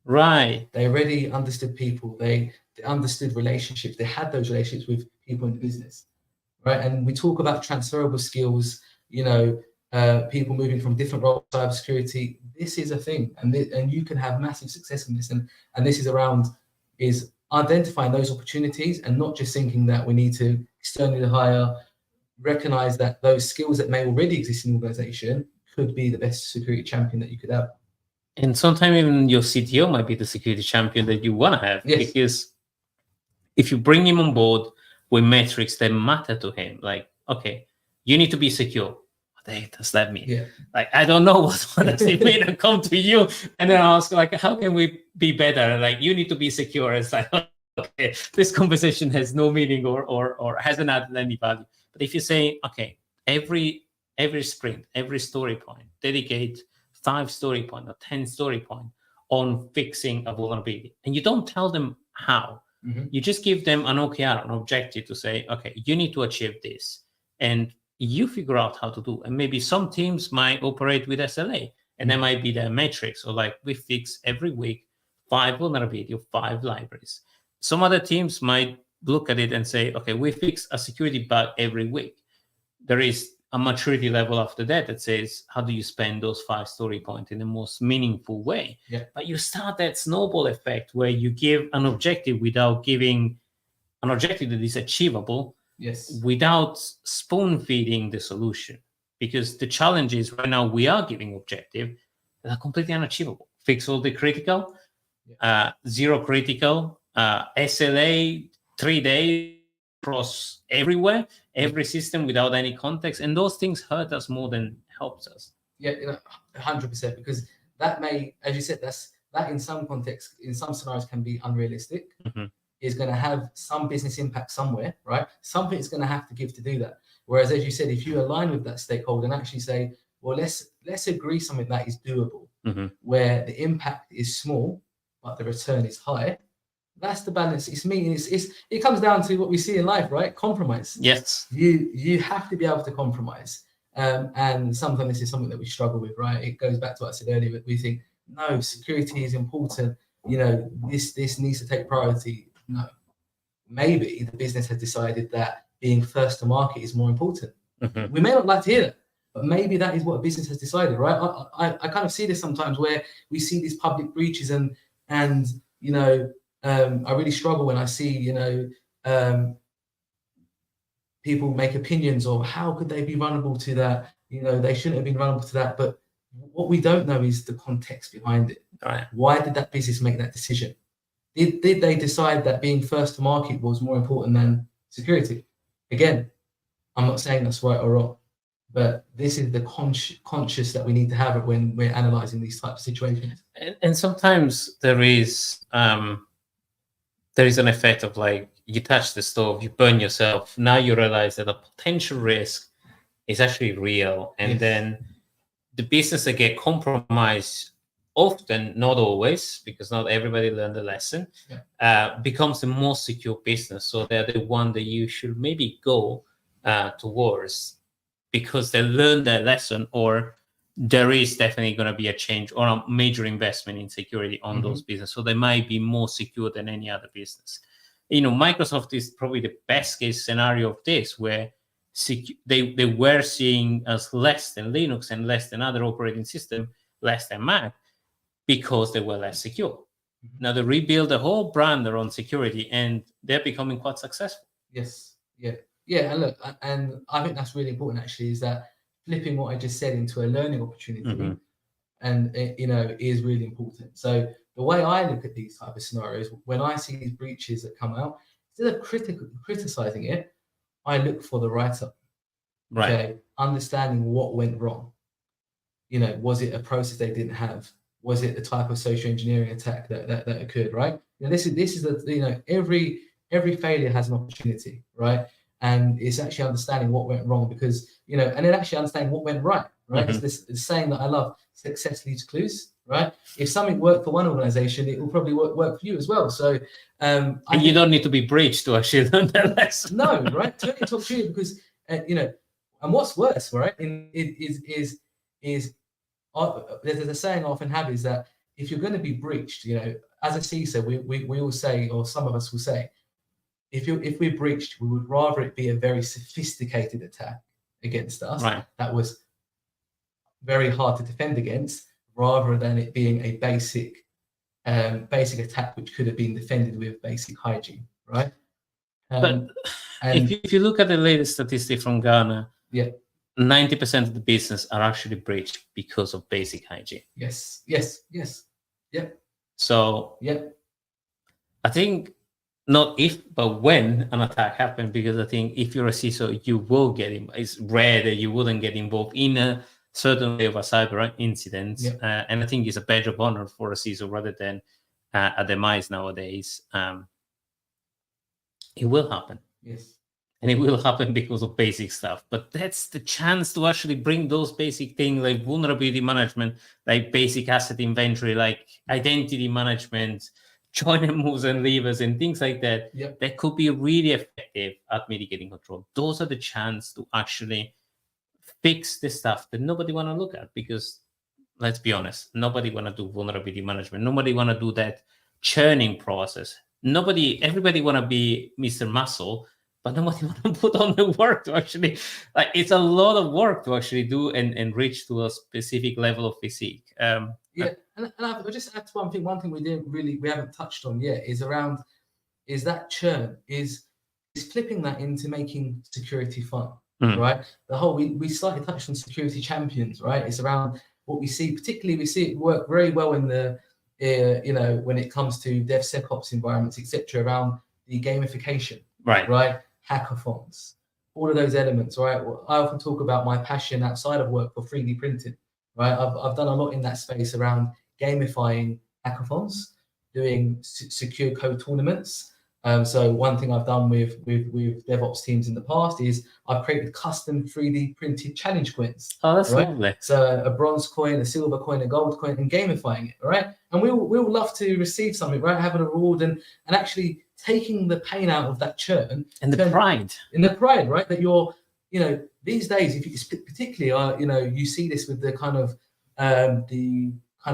Right. They already understood people. They understood relationships. They had those relationships with people in the business, right? And we talk about transferable skills, people moving from different roles, cybersecurity. This is a thing, and you can have massive success in this. And this is identifying those opportunities and not just thinking that we need to externally hire. Recognize that those skills that may already exist in the organization could be the best security champion that you could have. And sometimes even your CTO might be the security champion that you want to have. Yes. Because if you bring him on board with metrics that matter to him, like, okay, you need to be secure. What the heck does that mean? Yeah. Like, I don't know what does it mean. I come to you and then ask, like, how can we be better? Like, you need to be secure. It's like, okay, this conversation has no meaning or hasn't added any value. But if you say, okay, every sprint, every story point, dedicate 5 story point or 10 story point on fixing a vulnerability, and you don't tell them how, you just give them an OKR, an objective to say, okay, you need to achieve this, and you figure out how to do. And maybe some teams might operate with SLA, and there might be their metrics, or like we fix every week 5 vulnerability or 5 libraries. Some other teams might look at it and say, okay, we fix a security bug every week. There is a maturity level after that says, how do you spend those 5 story points in the most meaningful way? Yeah. But you start that snowball effect where you give an objective without giving an objective that is achievable, yes, without spoon feeding the solution. because the challenges right now we are giving objective that are completely unachievable. Fix all the critical, zero critical, SLA 3 days across everywhere, every system without any context, and those things hurt us more than helps us. Yeah, 100%, because that may, as you said, that in some contexts, in some scenarios, can be unrealistic. Is going to have some business impact somewhere, right? Something it's going to have to give to do that. Whereas, as you said, if you align with that stakeholder and actually say, well, let's agree something that is doable, where the impact is small but the return is high. That's the balance. It comes down to what we see in life, right? Compromise. Yes. You have to be able to compromise. And sometimes this is something that we struggle with, right? It goes back to what I said earlier, but we think, no, security is important. This needs to take priority. No, maybe the business has decided that being first to market is more important. We may not like to hear that, but maybe that is what a business has decided, right? I kind of see this sometimes where we see these public breaches and I really struggle when I see, people make opinions of how could they be vulnerable to that? They shouldn't have been vulnerable to that. But what we don't know is the context behind it. Right. Why did that business make that decision? Did they decide that being first to market was more important than security? Again, I'm not saying that's right or wrong, but this is the conscious that we need to have when we're analyzing these types of situations. And sometimes there is an effect of like, you touch the stove, you burn yourself. Now you realize that a potential risk is actually real. And then the business that get compromised, often, not always, because not everybody learned the lesson, becomes the most secure business. So they're the one that you should maybe go towards, because they learned their lesson, or there is definitely going to be a change or a major investment in security on those businesses. So they might be more secure than any other business. Microsoft is probably the best case scenario of this, where they were seeing us less than Linux and less than other operating system, less than Mac, because they were less secure. Now they rebuild the whole brand around security, and they're becoming quite successful. Yes, yeah. And look, and I think that's really important. Actually, is that flipping what I just said into a learning opportunity, and is really important. So the way I look at these type of scenarios, when I see these breaches that come out, instead of criticizing it, I look for the write-up. Right. Okay, understanding what went wrong. Was it a process they didn't have? Was it the type of social engineering attack that occurred? Right. This is every failure has an opportunity, right? And it's actually understanding what went wrong, because and then actually understanding what went right. Right. It's this saying that I love: success leaves clues. Right. If something worked for one organization, it will probably work for you as well. So, and you don't need to be breached to actually learn that lesson. No, right? Totally talk to you, because and what's worse, right? Is there's a saying I often have, is that if you're going to be breached, as a CISO, we all say, or some of us will say, if we're breached, we would rather it be a very sophisticated attack against us, right, that was very hard to defend against, rather than it being a basic attack which could have been defended with basic hygiene, right? But if you look at the latest statistic from Ghana, 90% of the business are actually breached because of basic hygiene. Yes. So I think not if, but when an attack happens, because I think if you're a CISO, you will get in. It's rare that you wouldn't get involved in a certain way of a cyber incident. And I think it's a badge of honor for a CISO rather than a demise nowadays. It will happen. Yes. And it will happen because of basic stuff. But that's the chance to actually bring those basic things like vulnerability management, like basic asset inventory, like identity management, joiner moves and levers and things like that, that could be really effective at mitigating control. Those are the chance to actually fix the stuff that nobody want to look at, because let's be honest, nobody want to do vulnerability management. Nobody want to do that churning process. Everybody want to be Mr. Muscle, but nobody want to put on the work to actually, it's a lot of work to actually do and reach to a specific level of physique. And I'll just add to one thing we haven't touched on yet, is that churn, is flipping that into making security fun. right? The whole, we slightly touched on security champions, right? It's around what we see, particularly we see it work very well in the, when it comes to DevSecOps environments, etc., around the gamification, right? Hackathons, all of those elements, right? Well, I often talk about my passion outside of work for 3D printing, right? I've done a lot in that space around gamifying hackathons, doing secure code tournaments. So one thing I've done with DevOps teams in the past is I've created custom 3D printed challenge coins. Oh, that's lovely. So a bronze coin, a silver coin, a gold coin, and gamifying it, right? And we all love to receive something, right? Having a reward and actually taking the pain out of that churn and the pride. In the pride, right? That you're, these days, if you particularly, you see this with the kind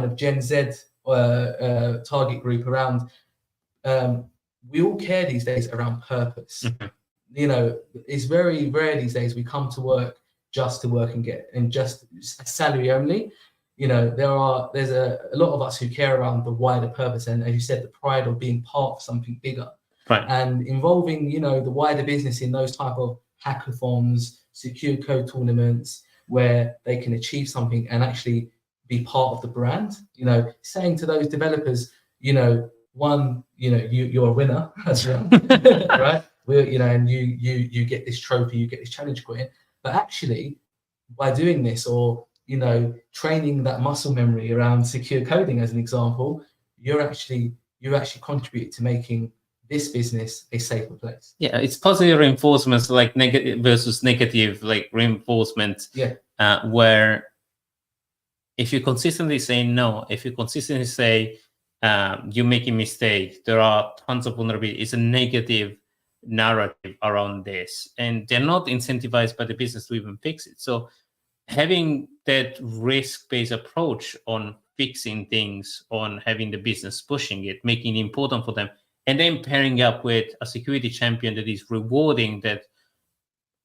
of Gen Z target group around. We all care these days around purpose. It's very rare these days we come to work just to work and get and just salary only. There's a lot of us who care around the wider purpose and, as you said, the pride of being part of something bigger. Right. And involving, the wider business in those type of hackathons, secure code tournaments, where they can achieve something and actually be part of the brand. Saying to those developers, one, you're a winner, right? And you get this trophy, you get this challenge coin. But actually, by doing this, or training that muscle memory around secure coding, as an example, you actually contribute to making this business a safer place. Yeah, it's positive reinforcements like negative versus negative, like reinforcement. Yeah. Where if you consistently say no, if you consistently say you're making mistakes, there are tons of vulnerability, it's a negative narrative around this, and they're not incentivized by the business to even fix it. So having that risk-based approach on fixing things, on having the business pushing it, making it important for them, and then pairing up with a security champion that is rewarding that,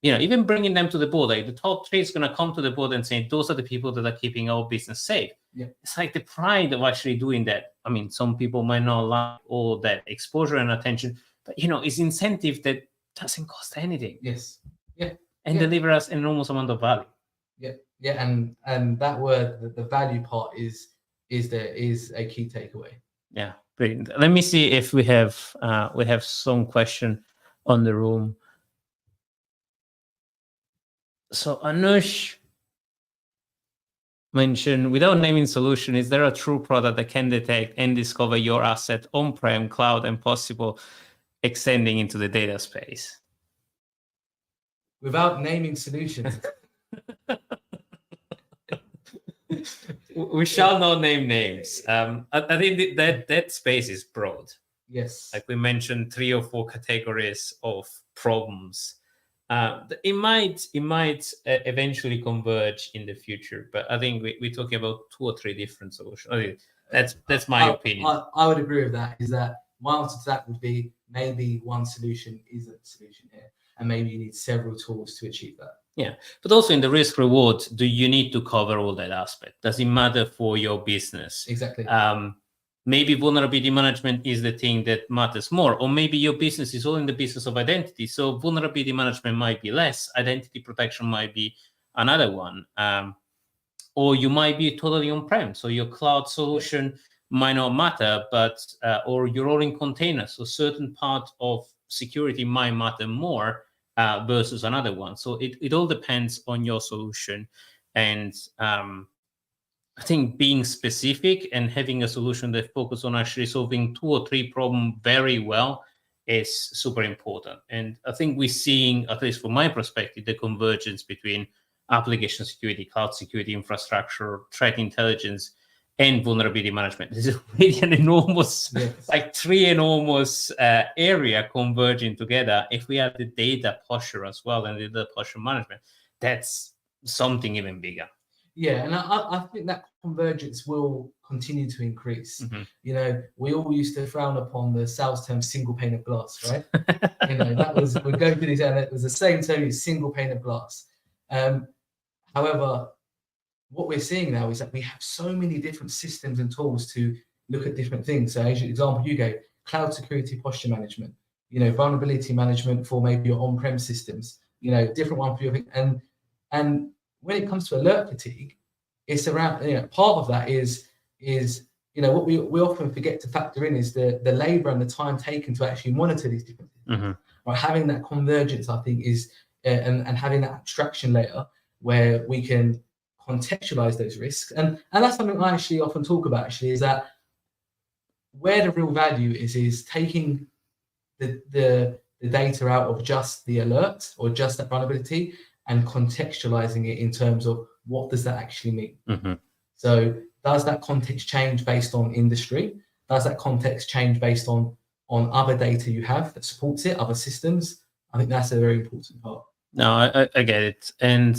even bringing them to the board, like the top 3 is going to come to the board and say, those are the people that are keeping our business safe. Yeah. It's like the pride of actually doing that. I mean, some people might not like all that exposure and attention, but, it's incentive that doesn't cost anything. Yes. Yeah. And deliver us an enormous amount of value. Yeah. Yeah. And that word, the value part is a key takeaway. Yeah. Brilliant. Let me see if we have some question on the room. So Anush mentioned, without naming solution, is there a true product that can detect and discover your asset on-prem, cloud, and possible extending into the data space? Without naming solutions. We shall not name names. I think that space is broad. Yes. Like we mentioned, 3 or 4 categories of problems. It might eventually converge in the future, but I think we're talking about 2 or 3 different solutions. I mean, that's my opinion. I would agree with that. Is that my answer to that would be maybe one solution isn't the solution here, and maybe you need several tools to achieve that. Yeah, but also in the risk reward, do you need to cover all that aspect? Does it matter for your business? Exactly. Maybe vulnerability management is the thing that matters more, or maybe your business is all in the business of identity. So vulnerability management might be less, identity protection might be another one. Or you might be totally on-prem. So your cloud solution might not matter, but or you're all in containers. So certain part of security might matter more versus another one. So it all depends on your solution. And I think being specific and having a solution that focuses on actually solving 2 or 3 problems very well is super important. And I think we're seeing, at least from my perspective, the convergence between application security, cloud security, infrastructure, threat intelligence, and vulnerability management. This is really an enormous, like 3 enormous area converging together. If we have the data posture as well and the data posture management, that's something even bigger. Yeah, and I think that convergence will continue to increase. Mm-hmm. We all used to frown upon the sales term single pane of glass, right? That was, we're going through these, and it was the same term, single pane of glass. However, what we're seeing now is that we have so many different systems and tools to look at different things. So as your example you gave, cloud security posture management, vulnerability management for maybe your on-prem systems, different one for you. And when it comes to alert fatigue, it's around, part of that is what we often forget to factor in is the labor and the time taken to actually monitor these different things. Right, having that convergence, I think, is and having that abstraction layer where we can contextualize those risks, and that's something I actually often talk about. Actually, is that where the real value is taking the data out of just the alert or just that vulnerability and contextualizing it in terms of what does that actually mean. So does that context change based on industry? Does that context change based on other data you have that supports it, other systems? I think that's a very important part. No, I get it. And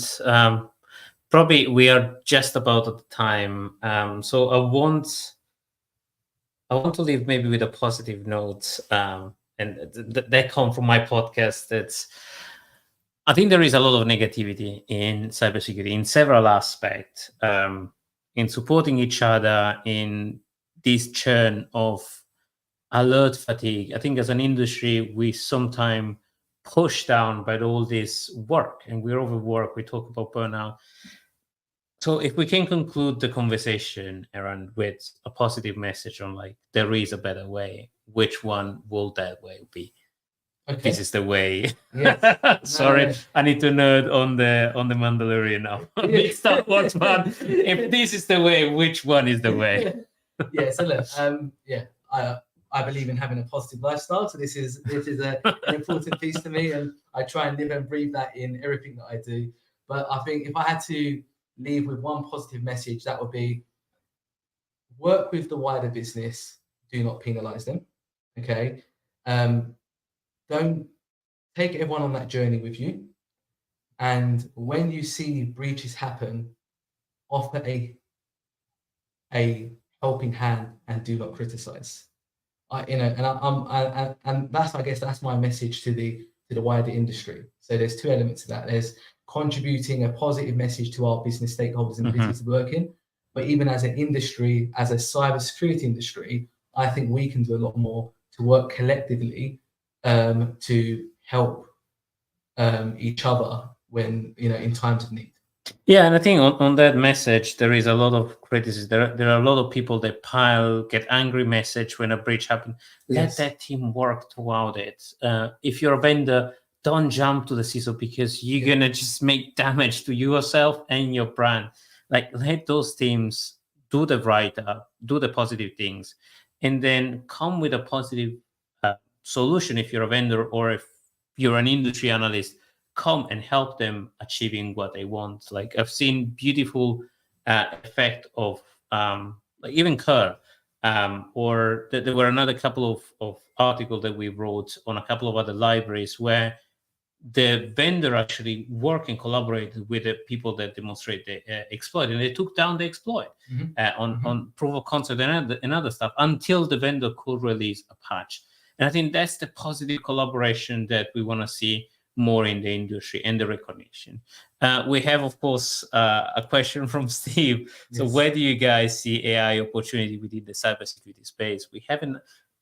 probably we are just about at the time. So I want to leave maybe with a positive note. And that come from my podcast. That's, I think there is a lot of negativity in cybersecurity in several aspects, in supporting each other, in this churn of alert fatigue. I think as an industry, we sometimes push down by all this work, and we're overworked. We talk about burnout. So if we can conclude the conversation, Erhan, with a positive message on like there is a better way, which one will that way be? Okay. This is the way. Yes. Sorry, no. I need to nerd on the Mandalorian now. Big Star Wars fan. If this is the way, which one is the way? Yeah. So look, I believe in having a positive lifestyle. So this is an important piece to me, and I try and live and breathe that in everything that I do. But I think if I had to leave with one positive message, that would be work with the wider business. Do not penalize them. Okay. Don't take everyone on that journey with you. And when you see breaches happen, offer a helping hand and do not criticize. And that's, I guess, that's my message to the wider industry. So there's two elements to that. There's contributing a positive message to our business stakeholders in the business we work in. But even as an industry, as a cybersecurity industry, I think we can do a lot more to work collectively to help each other when in times of need. Yeah, and I think on that message there is a lot of criticism. There are a lot of people that get angry message when a breach happens. Let that team work throughout it. If you're a vendor, don't jump to the CISO because you're gonna just make damage to yourself and your brand. Like, let those teams do the write-up, do the positive things, and then come with a positive solution. If you're a vendor or if you're an industry analyst, come and help them achieving what they want. Like, I've seen beautiful effect of like even Kerr, or there were another couple of articles that we wrote on a couple of other libraries where the vendor actually work and collaborated with the people that demonstrate the exploit, and they took down the exploit on proof of concept and other stuff until the vendor could release a patch. And I think that's the positive collaboration that we want to see more in the industry and the recognition. We have, of course, a question from Steve. So where do you guys see AI opportunity within the cybersecurity space?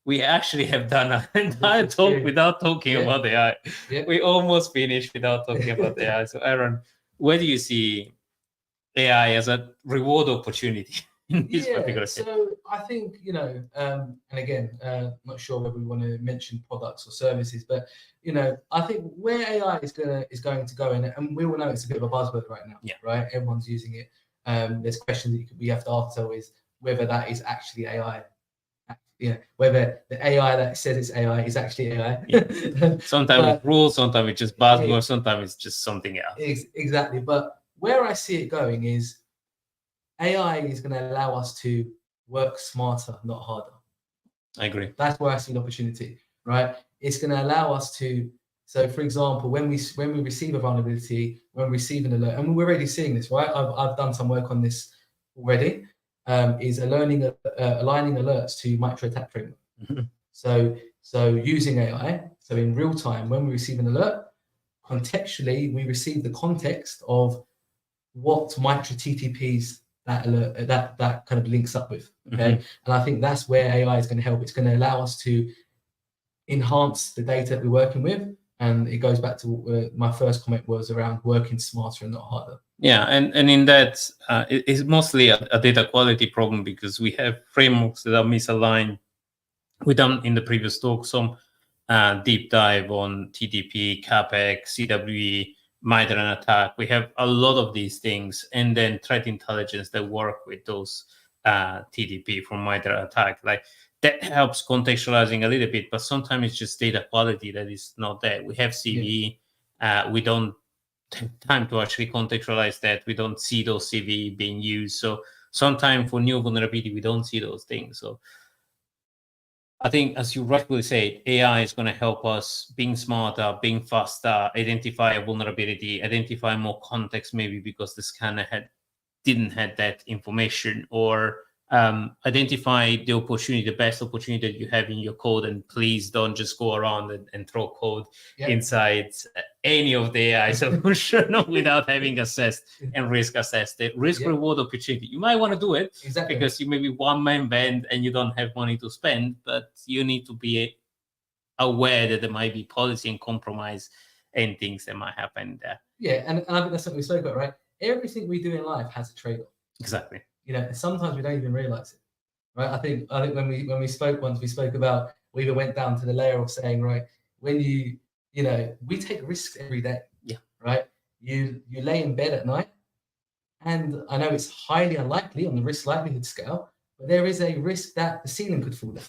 We actually have done an entire talk without talking about AI. We almost finished without talking about AI. So Erhan, where do you see AI as a reward opportunity in this particular case? So I think, and again, not sure whether we want to mention products or services, but I think where AI is going to go, and we all know it's a bit of a buzzword right now, right? Everyone's using it. There's questions that we have to answer is whether that is actually AI. Whether the AI that says it's AI is actually AI. Sometimes it's rules, sometimes it's just buzzword, sometimes it's just something else. Exactly. But where I see it going is AI is going to allow us to work smarter, not harder. I agree. That's where I see the opportunity, right? It's going to allow us to. So, for example, when we receive a vulnerability, when we receive an alert, and we're already seeing this, right? I've done some work on this already. Is aligning alerts to micro-attack framework. So using AI, so in real time, when we receive an alert, contextually, we receive the context of what micro-TTPs that alert that kind of links up with. Okay, and I think that's where AI is going to help. It's going to allow us to enhance the data that we're working with And it goes back to my first comment was around working smarter and not harder. Yeah, and in that, it's mostly a data quality problem because we have frameworks that are misaligned. We done in the previous talk some deep dive on TDP, CAPEX, CWE, migrant attack. We have a lot of these things, and then threat intelligence that work with those TDP from migrant attack. Like that helps contextualizing a little bit, but sometimes it's just data quality that is not there. We have CVE, we don't have time to actually contextualize that. We don't see those CVE being used. So sometimes for new vulnerability, we don't see those things. So I think, as you rightfully said, AI is going to help us being smarter, being faster, identify a vulnerability, identify more context, maybe because the scanner didn't have that information, or identify the opportunity, the best opportunity that you have in your code, and please don't just go around and throw code inside any of the AI solution without having assessed and risk assessed the risk reward opportunity. You might want to do it because you may be one man band and you don't have money to spend, but you need to be aware that there might be policy and compromise and things that might happen there. Yeah, and I think that's something we spoke about, right? Everything we do in life has a trade-off. Exactly. You know, sometimes we don't even realize it, right? I think when we spoke once, we spoke about, we even went down to the layer of saying, right, when we take risks every day. Yeah. Right. You lay in bed at night, and I know it's highly unlikely on the risk likelihood scale, but there is a risk that the ceiling could fall down.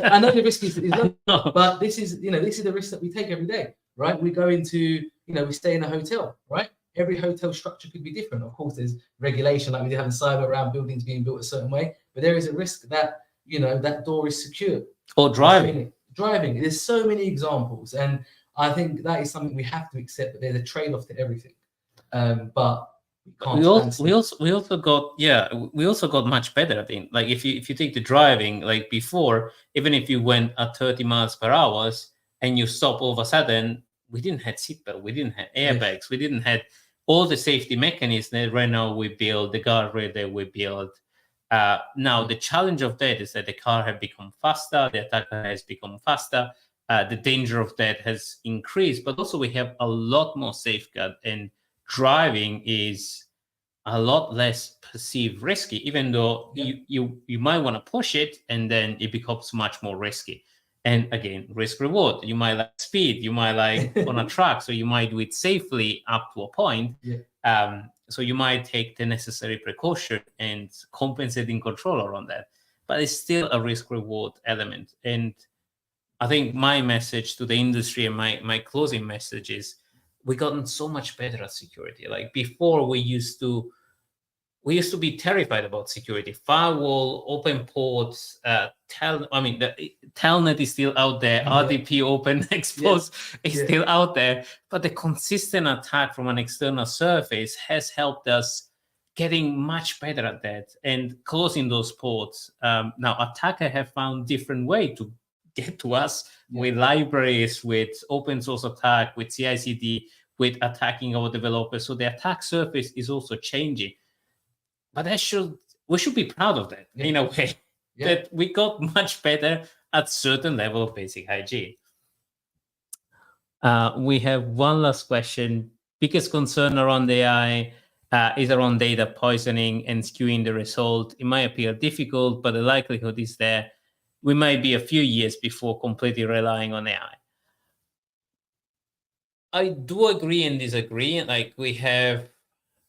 I know the risk is low, but this is the risk that we take every day, right? We go into, we stay in a hotel, right? Every hotel structure could be different. Of course, there's regulation like we did have in cyber around buildings being built a certain way, but there is a risk that, that door is secure. Or driving. There's so many examples. And I think that is something we have to accept, that there's a trade-off to everything. But we also got much better. I think, like if you take the driving, like before, even if you went at 30 miles per hour and you stop all of a sudden, we didn't have seatbelt, we didn't have airbags, we didn't have all the safety mechanisms that right now we build, the guardrail that we build. Now the challenge of that is that the car has become faster, the attacker has become faster, the danger of that has increased, but also we have a lot more safeguard, and driving is a lot less perceived risky, even though you might want to push it, and then it becomes much more risky. And again, risk reward. You might like speed, you might like on a track, so you might do it safely up to a point. So you might take the necessary precaution and compensating control around that. But it's still a risk reward element. And I think my message to the industry and my closing message is, we've gotten so much better at security. Like before, we used to be terrified about security. Firewall, open ports, Telnet is still out there. RDP, open expose is still out there. But the consistent attack from an external surface has helped us getting much better at that and closing those ports. Now, attackers have found different way to get to us with libraries, with open source attack, with CI/CD, with attacking our developers. So the attack surface is also changing. But we should be proud of that in a way, that we got much better at certain level of basic hygiene. We have one last question. Biggest concern around AI is around data poisoning and skewing the result. It might appear difficult, but the likelihood is there. We might be a few years before completely relying on AI. I do agree and disagree. Like we have,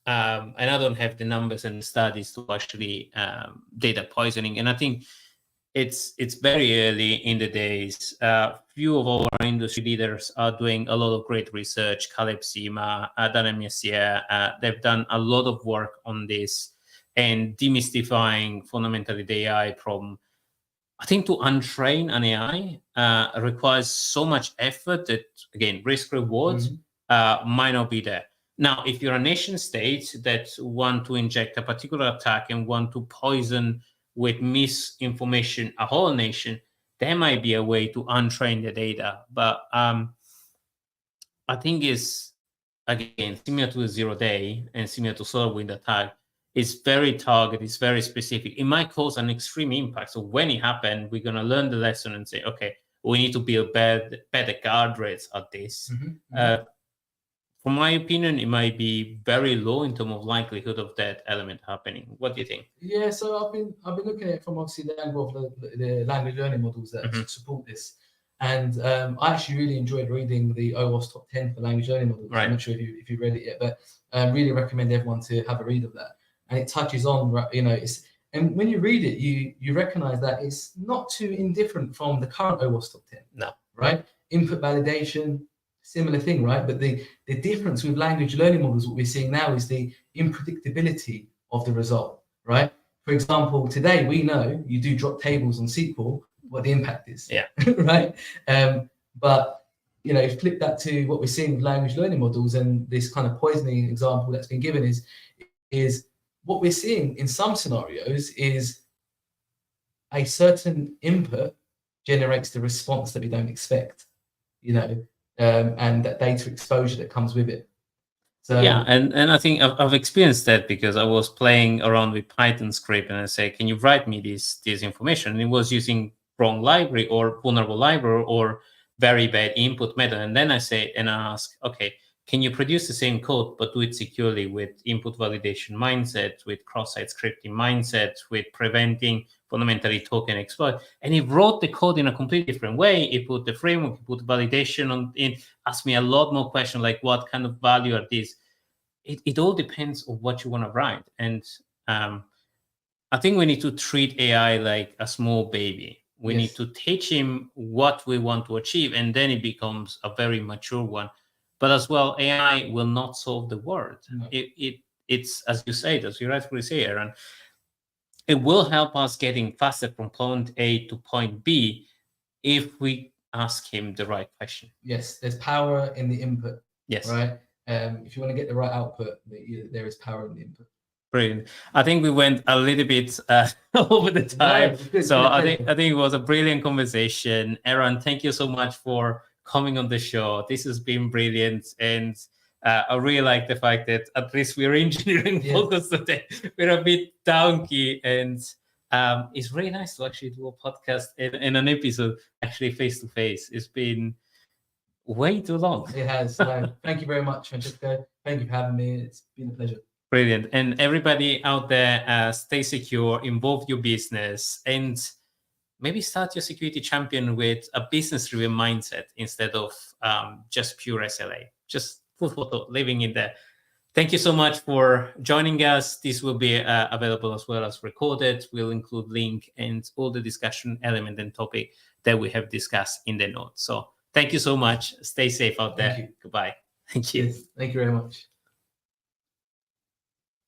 and I don't have the numbers and studies to actually data poisoning. And I think it's very early in the days. Few of our industry leaders are doing a lot of great research. Caleb Sima, Dynamics, they've done a lot of work on this and demystifying fundamentally the AI problem. I think to untrain an AI requires so much effort that, again, risk reward might not be there. Now, if you're a nation state that want to inject a particular attack and want to poison with misinformation a whole nation, there might be a way to untrain the data. But I think it's, again, similar to a 0-day and similar to SolarWinds attack. It's very targeted, it's very specific. It might cause an extreme impact. So when it happened, we're going to learn the lesson and say, okay, we need to build better guardrails at this. From my opinion, it might be very low in terms of likelihood of that element happening. What do you think? Yeah, so I've been looking at it from obviously the angle of the language learning models that support this, and I actually really enjoyed reading the OWASP top 10 for language learning models. Right. I'm not sure if you read it yet, but really recommend everyone to have a read of that. And it touches on, and when you read it, you recognize that it's not too indifferent from the current OWASP top 10. No. Right? Input validation, similar thing, right? But the difference with language learning models, what we're seeing now, is the unpredictability of the result, right? For example, today we know you do drop tables on SQL, what the impact is, right? But if you flip that to what we're seeing with language learning models, and this kind of poisoning example that's been given is what we're seeing in some scenarios is a certain input generates the response that we don't expect, and that data exposure that comes with it. So yeah, and I think I've experienced that because I was playing around with Python script and I say, can you write me this information? And it was using wrong library or vulnerable library or very bad input method. And then I ask, okay, can you produce the same code but do it securely with input validation mindset, with cross-site scripting mindset, with preventing fundamentally token exploit? And he wrote the code in a completely different way. He put the framework, he put validation on it, asked me a lot more questions like what kind of value are these? It all depends on what you want to write. And I think we need to treat AI like a small baby. We need to teach him what we want to achieve, and then it becomes a very mature one. But as well, AI will not solve the world. No. It's, as you say, as you rightfully say, Erhan, it will help us getting faster from point A to point B if we ask him the right question. Yes, there's power in the input. Yes. Right? If you want to get the right output, there is power in the input. Brilliant. I think we went a little bit over the time. No, so I think it was a brilliant conversation. Erhan, thank you so much for coming on the show. This has been brilliant. And I really like the fact that at least we're engineering focused today. We're a bit donkey. And it's really nice to actually do a podcast in an episode actually face to face. It's been way too long. It has. Thank you very much, Francesco. Thank you for having me. It's been a pleasure. Brilliant. And everybody out there, stay secure, involve your business, and maybe start your security champion with a business-driven mindset instead of just pure SLA. Just full photo living in there. Thank you so much for joining us. This will be available as well as recorded. We'll include link and all the discussion element and topic that we have discussed in the notes. So thank you so much. Stay safe out there. Thank you. Goodbye. Thank you. Yes, thank you very much.